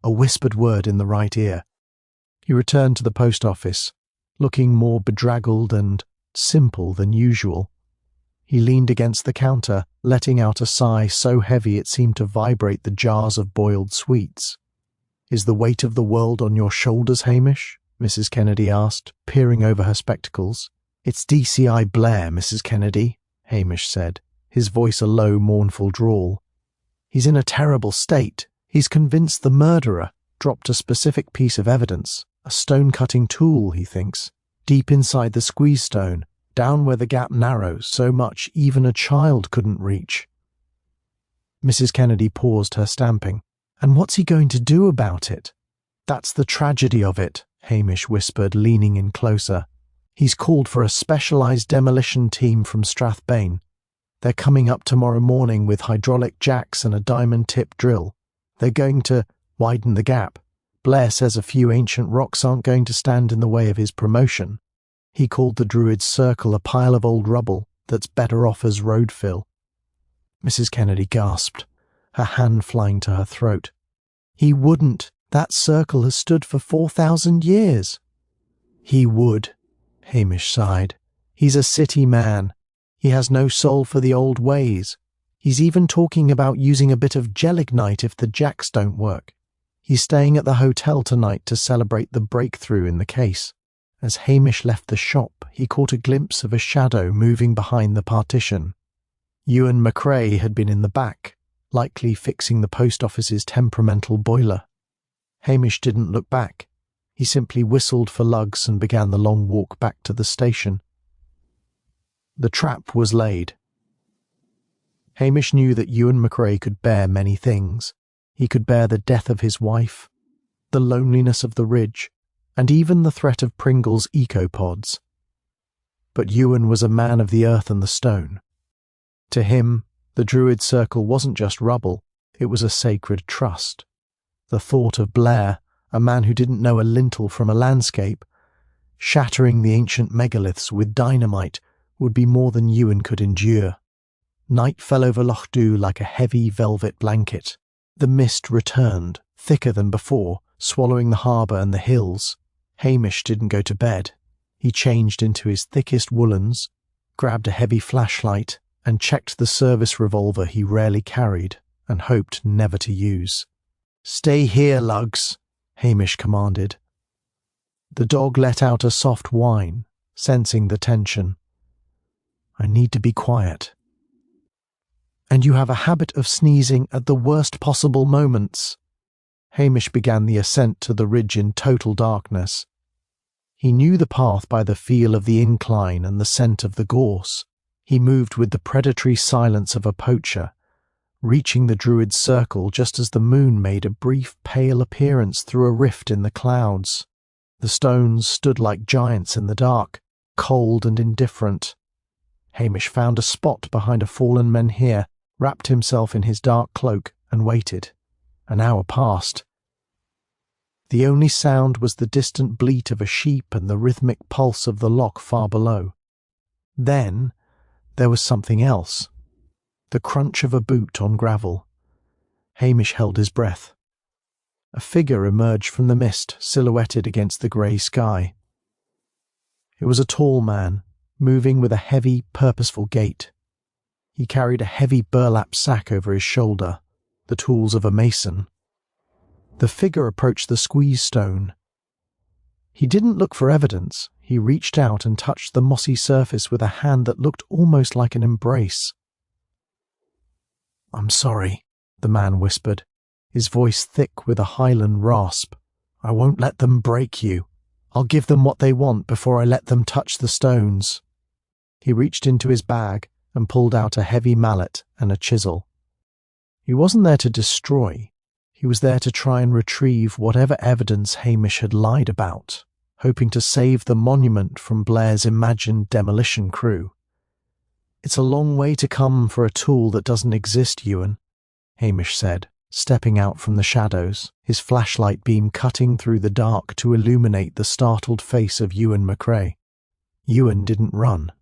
a whispered word in the right ear. He returned to the post office, looking more bedraggled and simple than usual. He leaned against the counter, letting out a sigh so heavy it seemed to vibrate the jars of boiled sweets. "Is the weight of the world on your shoulders, Hamish?" Mrs. Kennedy asked, peering over her spectacles. "It's DCI Blair, Mrs. Kennedy," Hamish said, his voice a low, mournful drawl. "He's in a terrible state. He's convinced the murderer dropped a specific piece of evidence, a stone-cutting tool, he thinks. deep inside the squeeze stone, down where the gap narrows so much even a child couldn't reach. Mrs. Kennedy paused her stamping. And what's he going to do about it? That's the tragedy of it, Hamish whispered, leaning in closer. He's called for a specialised demolition team from Strathbane. They're coming up tomorrow morning with hydraulic jacks and a diamond-tip drill. They're going to widen the gap. Blair says a few ancient rocks aren't going to stand in the way of his promotion. He called the Druid's Circle a pile of old rubble that's better off as road fill. Mrs. Kennedy gasped, her hand flying to her throat. He wouldn't. That circle has stood for 4,000 years. He would, Hamish sighed. He's a city man. He has no soul for the old ways. He's even talking about using a bit of gelignite if the jacks don't work. He's staying at the hotel tonight to celebrate the breakthrough in the case. As Hamish left the shop, he caught a glimpse of a shadow moving behind the partition. Ewan McCrae had been in the back, likely fixing the post office's temperamental boiler. Hamish didn't look back. He simply whistled for lugs and began the long walk back to the station. The trap was laid. Hamish knew that Ewan McCrae could bear many things. He could bear the death of his wife, the loneliness of the ridge, and even the threat of Pringle's ecopods. But Ewan was a man of the earth and the stone. To him, the Druid Circle wasn't just rubble, it was a sacred trust. The thought of Blair, a man who didn't know a lintel from a landscape, shattering the ancient megaliths with dynamite would be more than Ewan could endure. Night fell over Loch Dhu like a heavy velvet blanket. The mist returned, thicker than before, swallowing the harbour and the hills. Hamish didn't go to bed. He changed into his thickest woolens, grabbed a heavy flashlight, and checked the service revolver he rarely carried and hoped never to use. "Stay here, lugs," Hamish commanded. The dog let out a soft whine, sensing the tension. "I need to be quiet." "And you have a habit of sneezing at the worst possible moments." Hamish began the ascent to the ridge in total darkness. He knew the path by the feel of the incline and the scent of the gorse. He moved with the predatory silence of a poacher, reaching the Druid's Circle just as the moon made a brief pale appearance through a rift in the clouds. The stones stood like giants in the dark, cold and indifferent. Hamish found a spot behind a fallen menhir, wrapped himself in his dark cloak, and waited. An hour passed. The only sound was the distant bleat of a sheep and the rhythmic pulse of the loch far below. Then there was something else. The crunch of a boot on gravel. Hamish held his breath. A figure emerged from the mist, silhouetted against the grey sky. It was a tall man, moving with a heavy, purposeful gait. He carried a heavy burlap sack over his shoulder, the tools of a mason. The figure approached the squeeze stone. He didn't look for evidence. He reached out and touched the mossy surface with a hand that looked almost like an embrace. "I'm sorry," the man whispered, his voice thick with a Highland rasp. "I won't let them break you. I'll give them what they want before I let them touch the stones." He reached into his bag and pulled out a heavy mallet and a chisel. He wasn't there to destroy. He was there to try and retrieve whatever evidence Hamish had lied about, hoping to save the monument from Blair's imagined demolition crew. "It's a long way to come for a tool that doesn't exist, Ewan," Hamish said, stepping out from the shadows, his flashlight beam cutting through the dark to illuminate the startled face of Ewan McCrae. Ewan didn't run.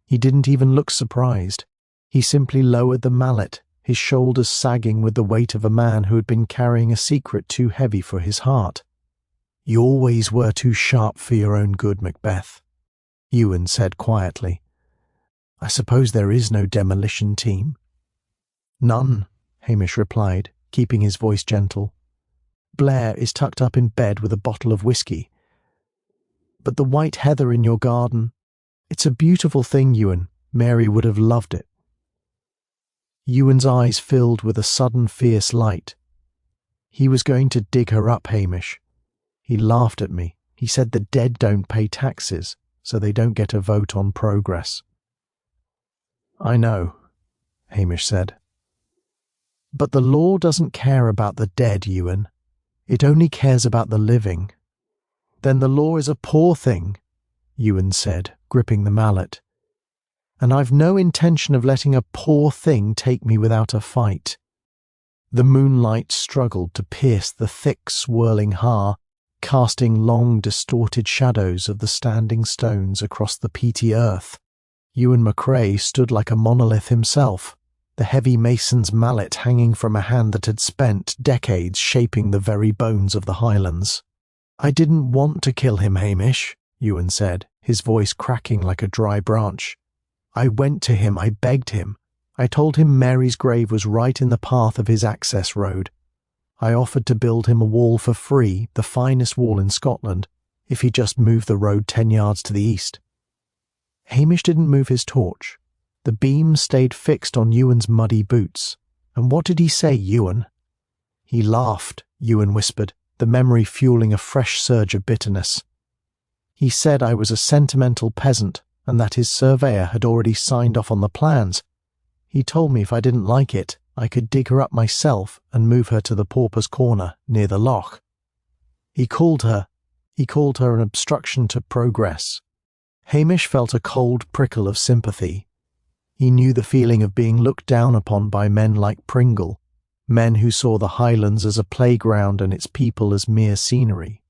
He didn't even look surprised. He simply lowered the mallet, his shoulders sagging with the weight of a man who had been carrying a secret too heavy for his heart. "You always were too sharp for your own good, Macbeth," Ewan said quietly. "I suppose there is no demolition team?" "None," Hamish replied, keeping his voice gentle. "Blair is tucked up in bed with a bottle of whiskey. But the white heather in your garden, it's a beautiful thing, Ewan. Mary would have loved it." Ewan's eyes filled with a sudden fierce light. "He was going to dig her up, Hamish. He laughed at me. He said the dead don't pay taxes. so they don't get a vote on progress. I know, Hamish said. But the law doesn't care about the dead, Ewan. It only cares about the living. Then the law is a poor thing, Ewan said, gripping the mallet. And I've no intention of letting a poor thing take me without a fight. The moonlight struggled to pierce the thick, swirling haar, casting long, distorted shadows of the standing stones across the peaty earth. Ewan McCrae stood like a monolith himself, the heavy mason's mallet hanging from a hand that had spent decades shaping the very bones of the Highlands. I didn't want to kill him, Hamish, Ewan said, his voice cracking like a dry branch. I went to him, I begged him. I told him Mary's grave was right in the path of his access road. I offered to build him a wall for free, the finest wall in Scotland, if he just moved the road 10 yards to the east. Hamish didn't move his torch. The beam stayed fixed on Ewan's muddy boots. And what did he say, Ewan? He laughed, Ewan whispered, the memory fueling a fresh surge of bitterness. He said I was a sentimental peasant, and that his surveyor had already signed off on the plans. He told me if I didn't like it, I could dig her up myself and move her to the Pauper's Corner, near the loch. He called her an obstruction to progress. Hamish felt a cold prickle of sympathy. He knew the feeling of being looked down upon by men like Pringle, men who saw the Highlands as a playground and its people as mere scenery.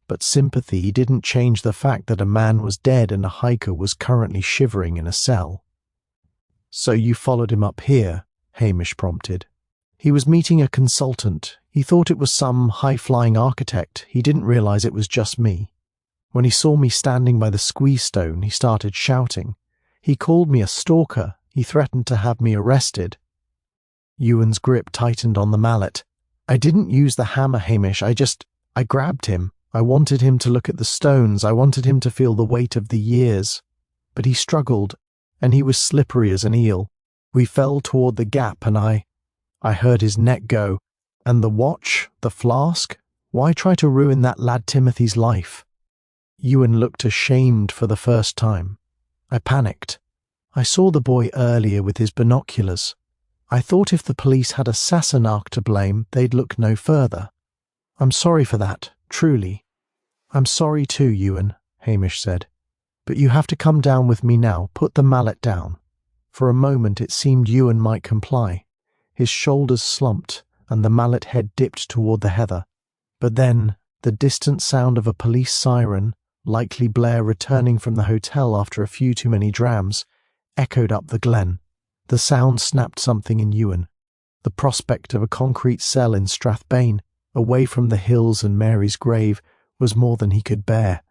But sympathy didn't change the fact that a man was dead and a hiker was currently shivering in a cell. So you followed him up here, Hamish prompted. He was meeting a consultant. He thought it was some high-flying architect. He didn't realize it was just me. When he saw me standing by the squeeze stone, he started shouting. He called me a stalker. He threatened to have me arrested. Ewan's grip tightened on the mallet. I didn't use the hammer, Hamish. I grabbed him. I wanted him to look at the stones. I wanted him to feel the weight of the years. But he struggled, and he was slippery as an eel. We fell toward the gap, and I heard his neck go. And the watch, the flask? Why try to ruin that lad Timothy's life? Ewan looked ashamed for the first time. I panicked. I saw the boy earlier with his binoculars. I thought if the police had a Sassenach to blame, they'd look no further. I'm sorry for that, truly. I'm sorry too, Ewan, Hamish said. But you have to come down with me now. Put the mallet down. For a moment it seemed Ewan might comply. His shoulders slumped, and the mallet head dipped toward the heather. But then, the distant sound of a police siren, likely Blair returning from the hotel after a few too many drams, echoed up the glen. The sound snapped something in Ewan. The prospect of a concrete cell in Strathbane, away from the hills and Mary's grave, was more than he could bear.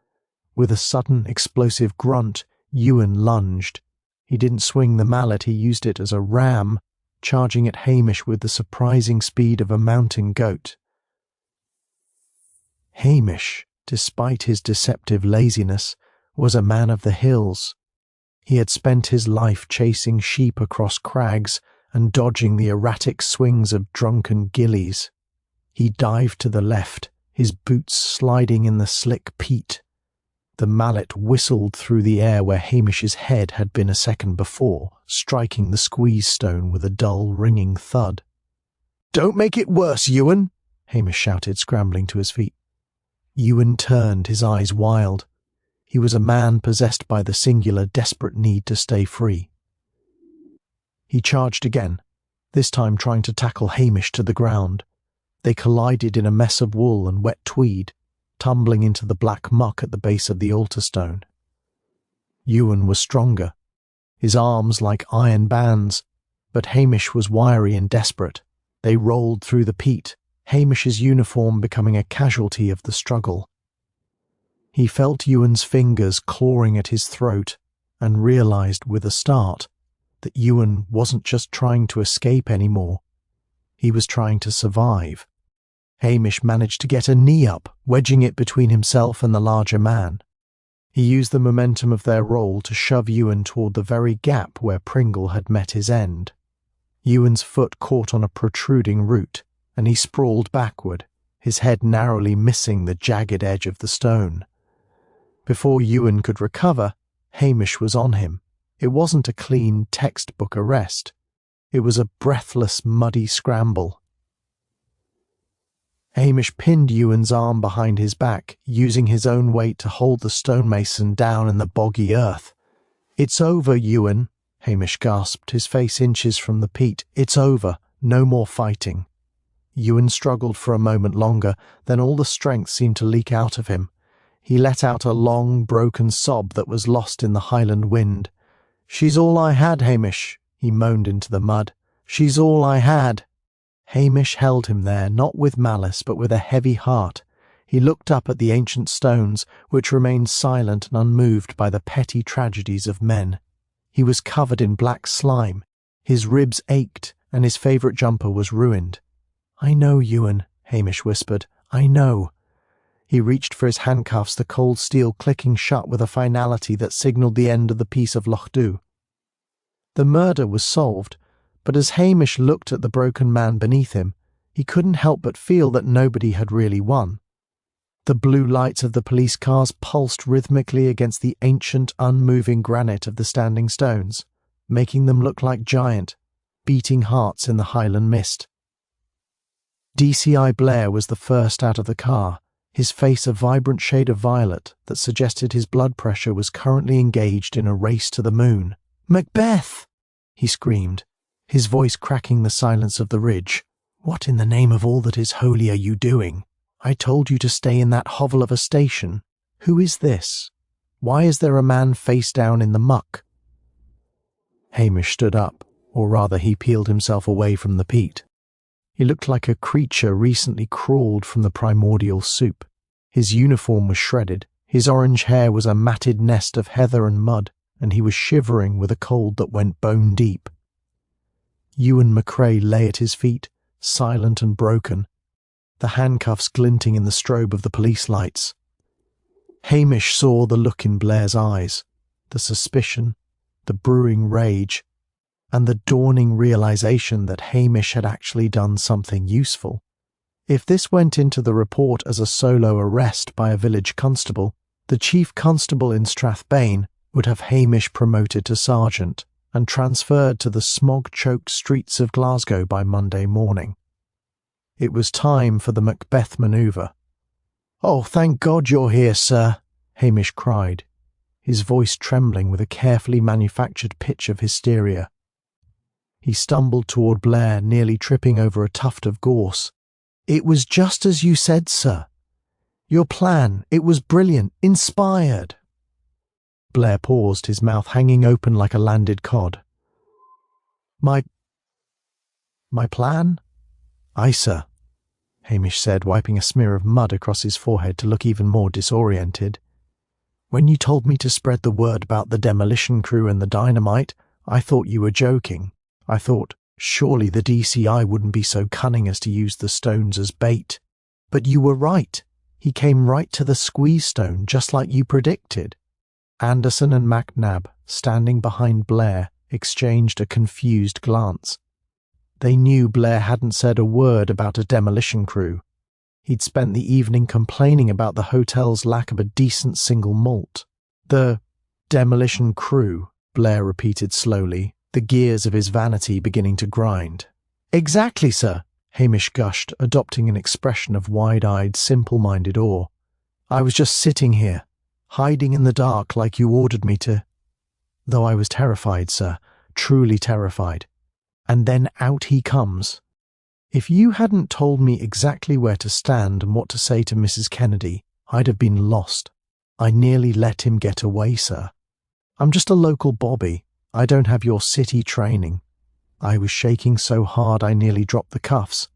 With a sudden, explosive grunt, Ewan lunged. He didn't swing the mallet, he used it as a ram, charging at Hamish with the surprising speed of a mountain goat. Hamish, despite his deceptive laziness, was a man of the hills. He had spent his life chasing sheep across crags and dodging the erratic swings of drunken gillies. He dived to the left, his boots sliding in the slick peat. The mallet whistled through the air where Hamish's head had been a second before, striking the squeeze stone with a dull, ringing thud. "Don't make it worse, Ewan!" Hamish shouted, scrambling to his feet. Ewan turned, his eyes wild. He was a man possessed by the singular, desperate need to stay free. He charged again, this time trying to tackle Hamish to the ground. They collided in a mess of wool and wet tweed, tumbling into the black muck at the base of the altar stone. Ewan was stronger, his arms like iron bands, but Hamish was wiry and desperate. They rolled through the peat, Hamish's uniform becoming a casualty of the struggle. He felt Ewan's fingers clawing at his throat and realized with a start that Ewan wasn't just trying to escape anymore. He was trying to survive. Hamish managed to get a knee up, wedging it between himself and the larger man. He used the momentum of their roll to shove Ewan toward the very gap where Pringle had met his end. Ewan's foot caught on a protruding root, and he sprawled backward, his head narrowly missing the jagged edge of the stone. Before Ewan could recover, Hamish was on him. It wasn't a clean textbook arrest. It was a breathless, muddy scramble. Hamish pinned Ewan's arm behind his back, using his own weight to hold the stonemason down in the boggy earth. "It's over, Ewan," Hamish gasped, his face inches from the peat. "It's over. No more fighting." Ewan struggled for a moment longer, then all the strength seemed to leak out of him. He let out a long, broken sob that was lost in the Highland wind. "She's all I had, Hamish," he moaned into the mud. "She's all I had." Hamish held him there, not with malice, but with a heavy heart. He looked up at the ancient stones, which remained silent and unmoved by the petty tragedies of men. He was covered in black slime. His ribs ached, and his favourite jumper was ruined. "I know, Ewan," Hamish whispered. "I know." He reached for his handcuffs, the cold steel clicking shut with a finality that signalled the end of the piece of Lochdu. The murder was solved, but as Hamish looked at the broken man beneath him, he couldn't help but feel that nobody had really won. The blue lights of the police cars pulsed rhythmically against the ancient, unmoving granite of the standing stones, making them look like giant, beating hearts in the Highland mist. DCI Blair was the first out of the car, his face a vibrant shade of violet that suggested his blood pressure was currently engaged in a race to the moon. "Macbeth!" he screamed, his voice cracking the silence of the ridge. "What in the name of all that is holy are you doing? I told you to stay in that hovel of a station. Who is this? Why is there a man face down in the muck?" Hamish stood up, or rather he peeled himself away from the peat. He looked like a creature recently crawled from the primordial soup. His uniform was shredded, his orange hair was a matted nest of heather and mud, and he was shivering with a cold that went bone deep. Ewan McCrae lay at his feet, silent and broken, the handcuffs glinting in the strobe of the police lights. Hamish saw the look in Blair's eyes, the suspicion, the brewing rage, and the dawning realization that Hamish had actually done something useful. If this went into the report as a solo arrest by a village constable, the chief constable in Strathbane would have Hamish promoted to sergeant and transferred to the smog-choked streets of Glasgow by Monday morning. It was time for the Macbeth manoeuvre. "Oh, thank God you're here, sir," Hamish cried, his voice trembling with a carefully manufactured pitch of hysteria. He stumbled toward Blair, nearly tripping over a tuft of gorse. "It was just as you said, sir. Your plan, it was brilliant, inspired." Blair paused, his mouth hanging open like a landed cod. My plan?" "Aye, sir," Hamish said, wiping a smear of mud across his forehead to look even more disoriented. "When you told me to spread the word about the demolition crew and the dynamite, I thought you were joking. I thought, surely the DCI wouldn't be so cunning as to use the stones as bait. But you were right. He came right to the squeeze stone, just like you predicted." Anderson and MacNab, standing behind Blair, exchanged a confused glance. They knew Blair hadn't said a word about a demolition crew. He'd spent the evening complaining about the hotel's lack of a decent single malt. "The demolition crew," Blair repeated slowly, the gears of his vanity beginning to grind. "Exactly, sir," Hamish gushed, adopting an expression of wide-eyed, simple-minded awe. "I was just sitting here, hiding in the dark like you ordered me to. Though I was terrified, sir, truly terrified. And then out he comes. If you hadn't told me exactly where to stand and what to say to Mrs. Kennedy, I'd have been lost. I nearly let him get away, sir. I'm just a local bobby. I don't have your city training." I was shaking so hard I nearly dropped the cuffs.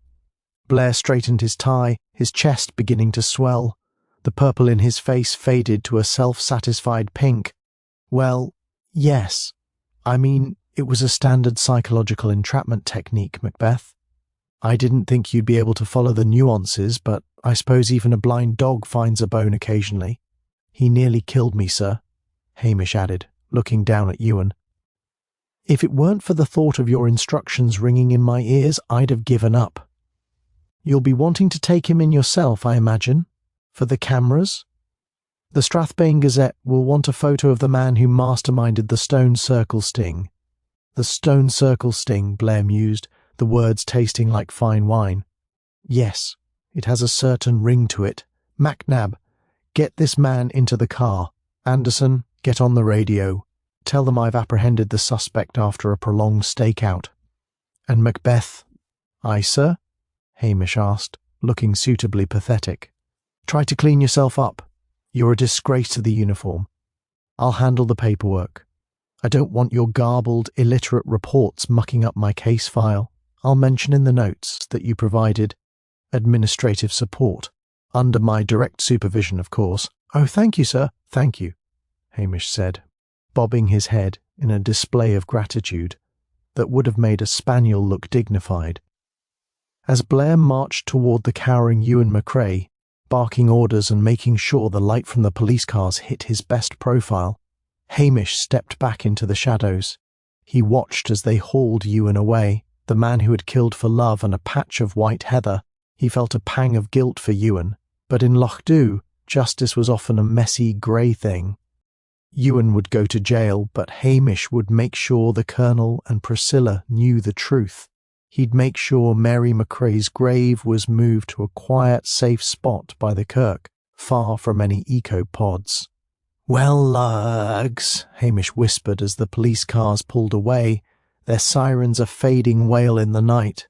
Blair straightened his tie, his chest beginning to swell. The purple in his face faded to a self-satisfied pink. "Well, yes. I mean, it was a standard psychological entrapment technique, Macbeth. I didn't think you'd be able to follow the nuances, but I suppose even a blind dog finds a bone occasionally. He nearly killed me, sir," Hamish added, looking down at Ewan. "If it weren't for the thought of your instructions ringing in my ears, I'd have given up. You'll be wanting to take him in yourself, I imagine? For the cameras?" The Strathbane Gazette will want a photo of the man who masterminded the stone circle sting. The stone circle sting, Blair mused, the words tasting like fine wine. Yes, it has a certain ring to it. MacNab, get this man into the car. Anderson, get on the radio. Tell them I've apprehended the suspect after a prolonged stakeout. And Macbeth? Aye, sir? Hamish asked, looking suitably pathetic. Try to clean yourself up. You're a disgrace to the uniform. I'll handle the paperwork. I don't want your garbled, illiterate reports mucking up my case file. I'll mention in the notes that you provided administrative support, under my direct supervision, of course. Oh, thank you, sir, thank you, Hamish said, bobbing his head in a display of gratitude that would have made a spaniel look dignified. As Blair marched toward the cowering Ewan McCrae, barking orders and making sure the light from the police cars hit his best profile, Hamish stepped back into the shadows. He watched as they hauled Ewan away, the man who had killed for love and a patch of white heather. He felt a pang of guilt for Ewan, but in Lochdu, justice was often a messy, grey thing. Ewan would go to jail, but Hamish would make sure the Colonel and Priscilla knew the truth. He'd make sure Mary McCrae's grave was moved to a quiet, safe spot by the kirk, far from any eco-pods. Well, lugs, Hamish whispered as the police cars pulled away, their sirens a fading wail in the night.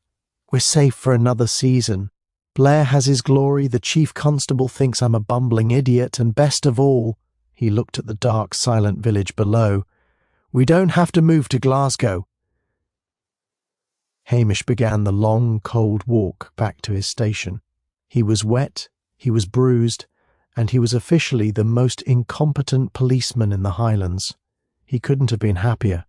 We're safe for another season. Blair has his glory, the chief constable thinks I'm a bumbling idiot, and best of all, he looked at the dark, silent village below, we don't have to move to Glasgow. Hamish began the long, cold walk back to his station. He was wet, he was bruised, and he was officially the most incompetent policeman in the Highlands. He couldn't have been happier.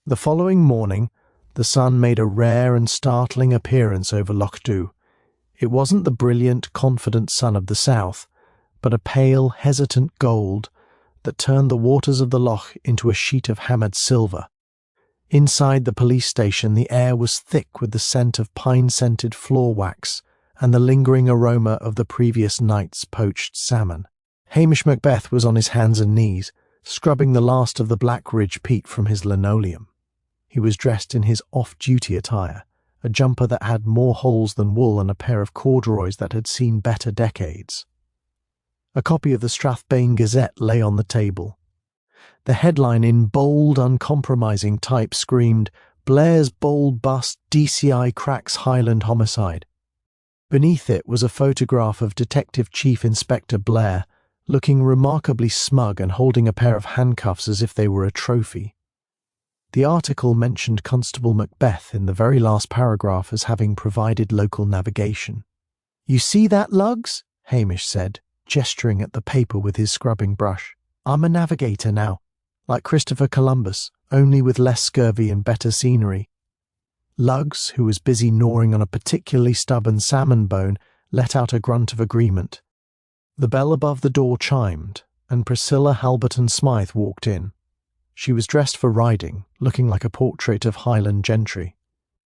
The following morning, the sun made a rare and startling appearance over Lochdu. It wasn't the brilliant, confident sun of the south, but a pale, hesitant gold that turned the waters of the loch into a sheet of hammered silver. Inside the police station, the air was thick with the scent of pine-scented floor wax and the lingering aroma of the previous night's poached salmon. Hamish Macbeth was on his hands and knees, scrubbing the last of the Black Ridge peat from his linoleum. He was dressed in his off-duty attire, a jumper that had more holes than wool and a pair of corduroys that had seen better decades. A copy of the Strathbane Gazette lay on the table. The headline in bold, uncompromising type screamed, "Blair's bold bust, DCI cracks Highland homicide." Beneath it was a photograph of Detective Chief Inspector Blair, looking remarkably smug and holding a pair of handcuffs as if they were a trophy. The article mentioned Constable Macbeth in the very last paragraph as having provided local navigation. "You see that, lugs?" Hamish said, gesturing at the paper with his scrubbing brush. "I'm a navigator now, like Christopher Columbus, only with less scurvy and better scenery." Lugs, who was busy gnawing on a particularly stubborn salmon bone, let out a grunt of agreement. The bell above the door chimed, and Priscilla Halberton Smythe walked in. She was dressed for riding, looking like a portrait of Highland gentry.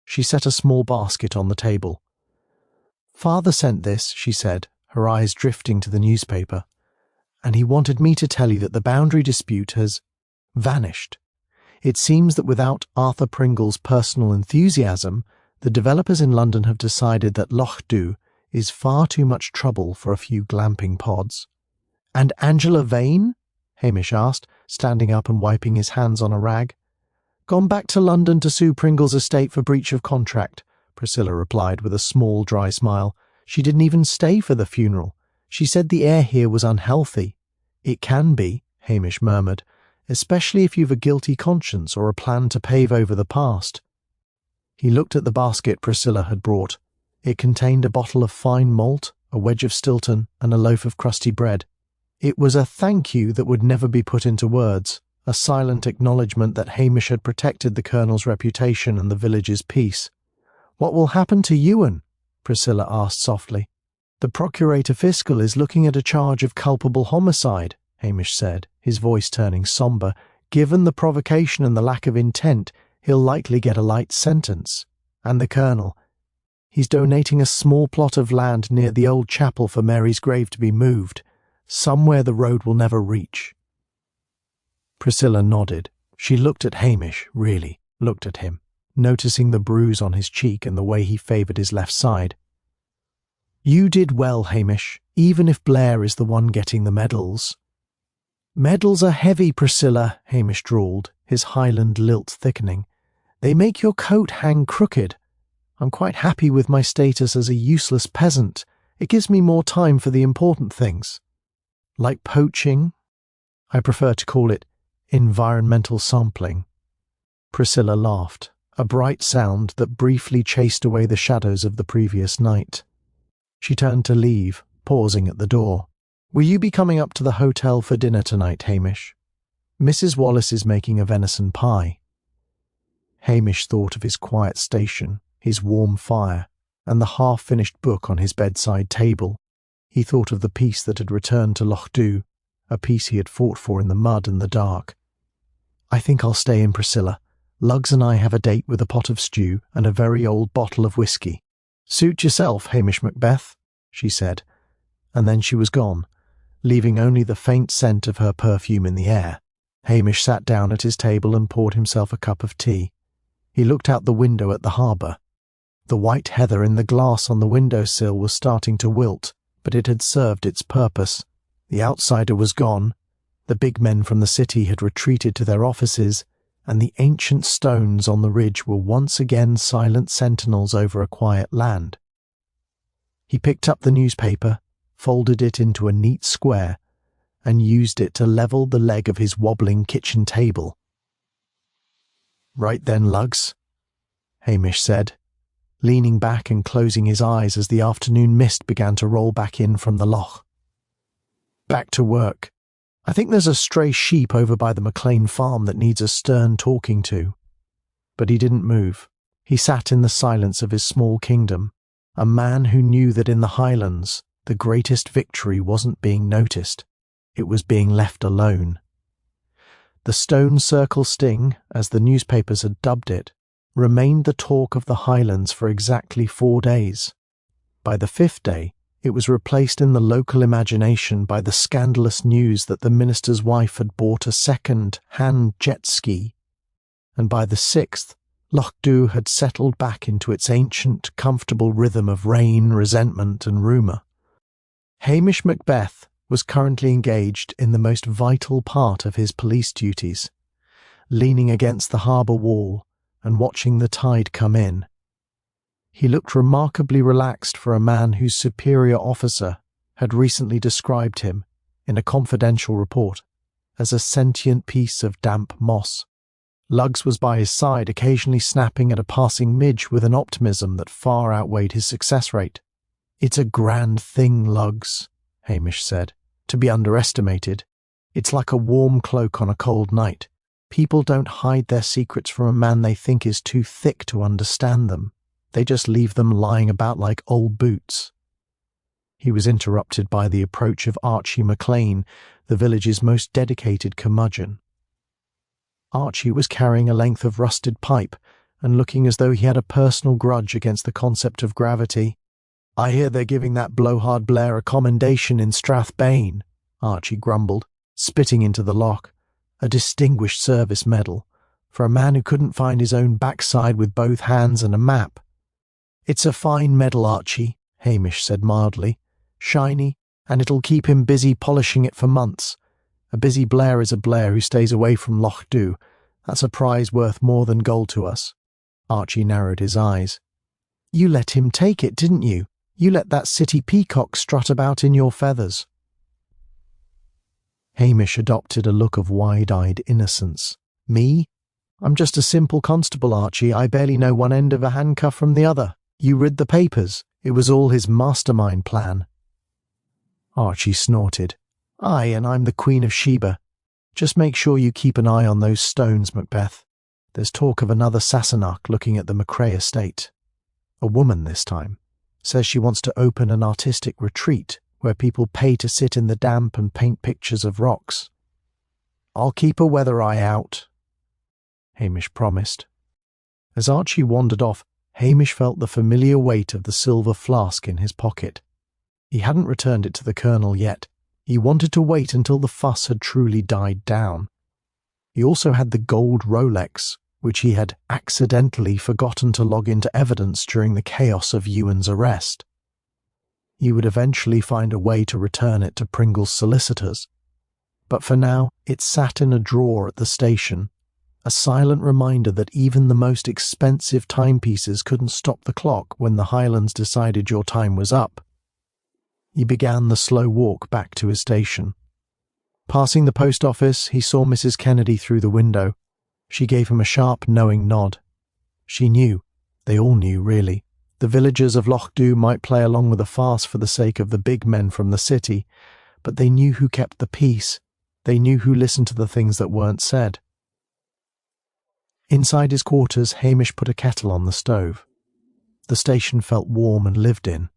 She set a small basket on the table. "Father sent this," she said, her eyes drifting to the newspaper, "and he wanted me to tell you that the boundary dispute has vanished. It seems that without Arthur Pringle's personal enthusiasm, the developers in London have decided that Lochdu is far too much trouble for a few glamping pods." "And Angela Vane?" Hamish asked, standing up and wiping his hands on a rag. "Gone back to London to sue Pringle's estate for breach of contract," Priscilla replied with a small, dry smile. "She didn't even stay for the funeral. She said the air here was unhealthy." "It can be," Hamish murmured, "especially if you've a guilty conscience or a plan to pave over the past." He looked at the basket Priscilla had brought. It contained a bottle of fine malt, a wedge of Stilton, and a loaf of crusty bread. It was a thank you that would never be put into words, a silent acknowledgement that Hamish had protected the Colonel's reputation and the village's peace. "What will happen to Ewan?" Priscilla asked softly. "The Procurator Fiscal is looking at a charge of culpable homicide," Hamish said, his voice turning sombre. "Given the provocation and the lack of intent, he'll likely get a light sentence. And the Colonel, he's donating a small plot of land near the old chapel for Mary's grave to be moved. somewhere the road will never reach. Priscilla nodded. She looked at Hamish, really looked at him, noticing the bruise on his cheek and the way he favoured his left side. You did well, Hamish, even if Blair is the one getting the medals. Medals are heavy, Priscilla, Hamish drawled, his Highland lilt thickening. They make your coat hang crooked. I'm quite happy with my status as a useless peasant. It gives me more time for the important things. Like poaching? I prefer to call it environmental sampling. Priscilla laughed, a bright sound that briefly chased away the shadows of the previous night. She turned to leave, pausing at the door. Will you be coming up to the hotel for dinner tonight, Hamish? Mrs. Wallace is making a venison pie. Hamish thought of his quiet station, his warm fire, and the half-finished book on his bedside table. He thought of the peace that had returned to Loch-Dhu, a peace he had fought for in the mud and the dark. I think I'll stay in, Priscilla. Lugs and I have a date with a pot of stew and a very old bottle of whiskey. Suit yourself, Hamish Macbeth, she said, and then she was gone, leaving only the faint scent of her perfume in the air. Hamish sat down at his table and poured himself a cup of tea. He looked out the window at the harbour. The white heather in the glass on the windowsill was starting to wilt, but it had served its purpose. The outsider was gone, the big men from the city had retreated to their offices, and the ancient stones on the ridge were once again silent sentinels over a quiet land. He picked up the newspaper, folded it into a neat square, and used it to level the leg of his wobbling kitchen table. Right then, Lugs, Hamish said, leaning back and closing his eyes as the afternoon mist began to roll back in from the loch. Back to work. I think there's a stray sheep over by the McLean farm that needs a stern talking to. But he didn't move. He sat in the silence of his small kingdom, a man who knew that in the Highlands the greatest victory wasn't being noticed, it was being left alone. The stone circle sting, as the newspapers had dubbed it, remained the talk of the Highlands for exactly 4 days. By the 5th day, it was replaced in the local imagination by the scandalous news that the minister's wife had bought a second-hand jet ski, and by the 6th, Loch-Dhu had settled back into its ancient, comfortable rhythm of rain, resentment, and rumour. Hamish Macbeth was currently engaged in the most vital part of his police duties, leaning against the harbour wall and watching the tide come in. He looked remarkably relaxed for a man whose superior officer had recently described him, in a confidential report, as a sentient piece of damp moss. Lugs was by his side, occasionally snapping at a passing midge with an optimism that far outweighed his success rate. It's a grand thing, Lugs, Hamish said, to be underestimated. It's like a warm cloak on a cold night. People don't hide their secrets from a man they think is too thick to understand them. They just leave them lying about like old boots. He was interrupted by the approach of Archie McLean, the village's most dedicated curmudgeon. Archie was carrying a length of rusted pipe and looking as though he had a personal grudge against the concept of gravity. I hear they're giving that blowhard Blair a commendation in Strathbane, Archie grumbled, spitting into the loch. A distinguished service medal, for a man who couldn't find his own backside with both hands and a map. It's a fine medal, Archie, Hamish said mildly. Shiny, and it'll keep him busy polishing it for months. A busy Blair is a Blair who stays away from Loch-Dhu. That's a prize worth more than gold to us. Archie narrowed his eyes. You let him take it, didn't you? You let that city peacock strut about in your feathers. Hamish adopted a look of wide-eyed innocence. Me? I'm just a simple constable, Archie. I barely know one end of a handcuff from the other. You read the papers. It was all his mastermind plan. Archie snorted. Aye, and I'm the Queen of Sheba. Just make sure you keep an eye on those stones, Macbeth. There's talk of another Sassenach looking at the McRae estate. A woman this time. Says she wants to open an artistic retreat where people pay to sit in the damp and paint pictures of rocks. I'll keep a weather eye out, Hamish promised. As Archie wandered off, Hamish felt the familiar weight of the silver flask in his pocket. He hadn't returned it to the colonel yet. He wanted to wait until the fuss had truly died down. He also had the gold Rolex, which he had accidentally forgotten to log into evidence during the chaos of Ewan's arrest. He would eventually find a way to return it to Pringle's solicitors, but for now it sat in a drawer at the station, a silent reminder that even the most expensive timepieces couldn't stop the clock when the Highlands decided your time was up. He began the slow walk back to his station. Passing the post office, he saw Mrs. Kennedy through the window. She gave him a sharp, knowing nod. She knew. They all knew, really. The villagers of Lochdu might play along with a farce for the sake of the big men from the city, but they knew who kept the peace. They knew who listened to the things that weren't said. Inside his quarters, Hamish put a kettle on the stove. The station felt warm and lived in.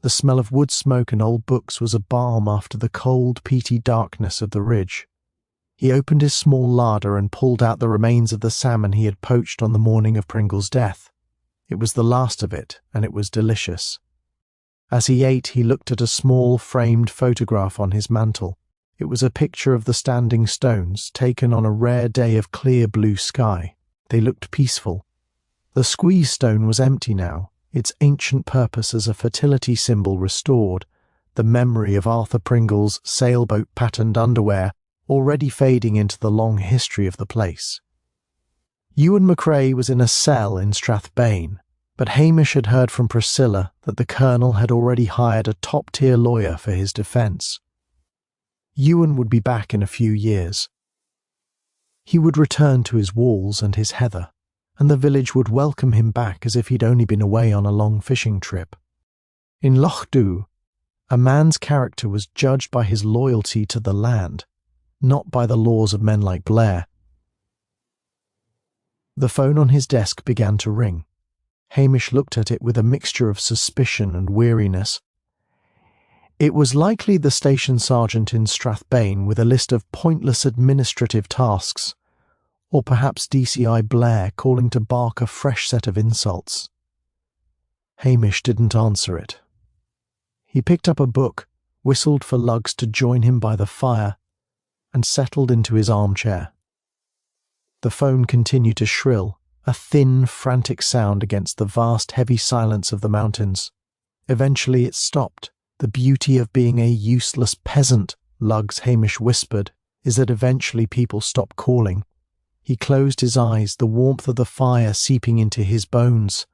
The smell of wood smoke and old books was a balm after the cold, peaty darkness of the ridge. He opened his small larder and pulled out the remains of the salmon he had poached on the morning of Pringle's death. It was the last of it, and it was delicious. As he ate, he looked at a small, framed photograph on his mantel. It was a picture of the standing stones, taken on a rare day of clear blue sky. They looked peaceful. The squeeze stone was empty now, its ancient purpose as a fertility symbol restored, the memory of Arthur Pringle's sailboat-patterned underwear already fading into the long history of the place. Ewan MacRae was in a cell in Strathbane, but Hamish had heard from Priscilla that the colonel had already hired a top-tier lawyer for his defence. Ewan would be back in a few years. He would return to his walls and his heather, and the village would welcome him back as if he'd only been away on a long fishing trip. In Lochdu, a man's character was judged by his loyalty to the land, not by the laws of men like Blair. The phone on his desk began to ring. Hamish looked at it with a mixture of suspicion and weariness. It was likely the station sergeant in Strathbane with a list of pointless administrative tasks, or perhaps DCI Blair calling to bark a fresh set of insults. Hamish didn't answer it. He picked up a book, whistled for Lugs to join him by the fire, and settled into his armchair. The phone continued to shrill, a thin, frantic sound against the vast, heavy silence of the mountains. Eventually it stopped. The beauty of being a useless peasant, Lugs Hamish whispered, is that eventually people stop calling. He closed his eyes, the warmth of the fire seeping into his bones.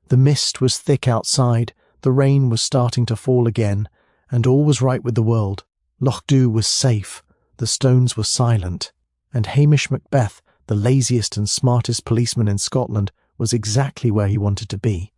The mist was thick outside, the rain was starting to fall again, and all was right with the world. Lochdu was safe, the stones were silent, and Hamish Macbeth, the laziest and smartest policeman in Scotland, was exactly where he wanted to be.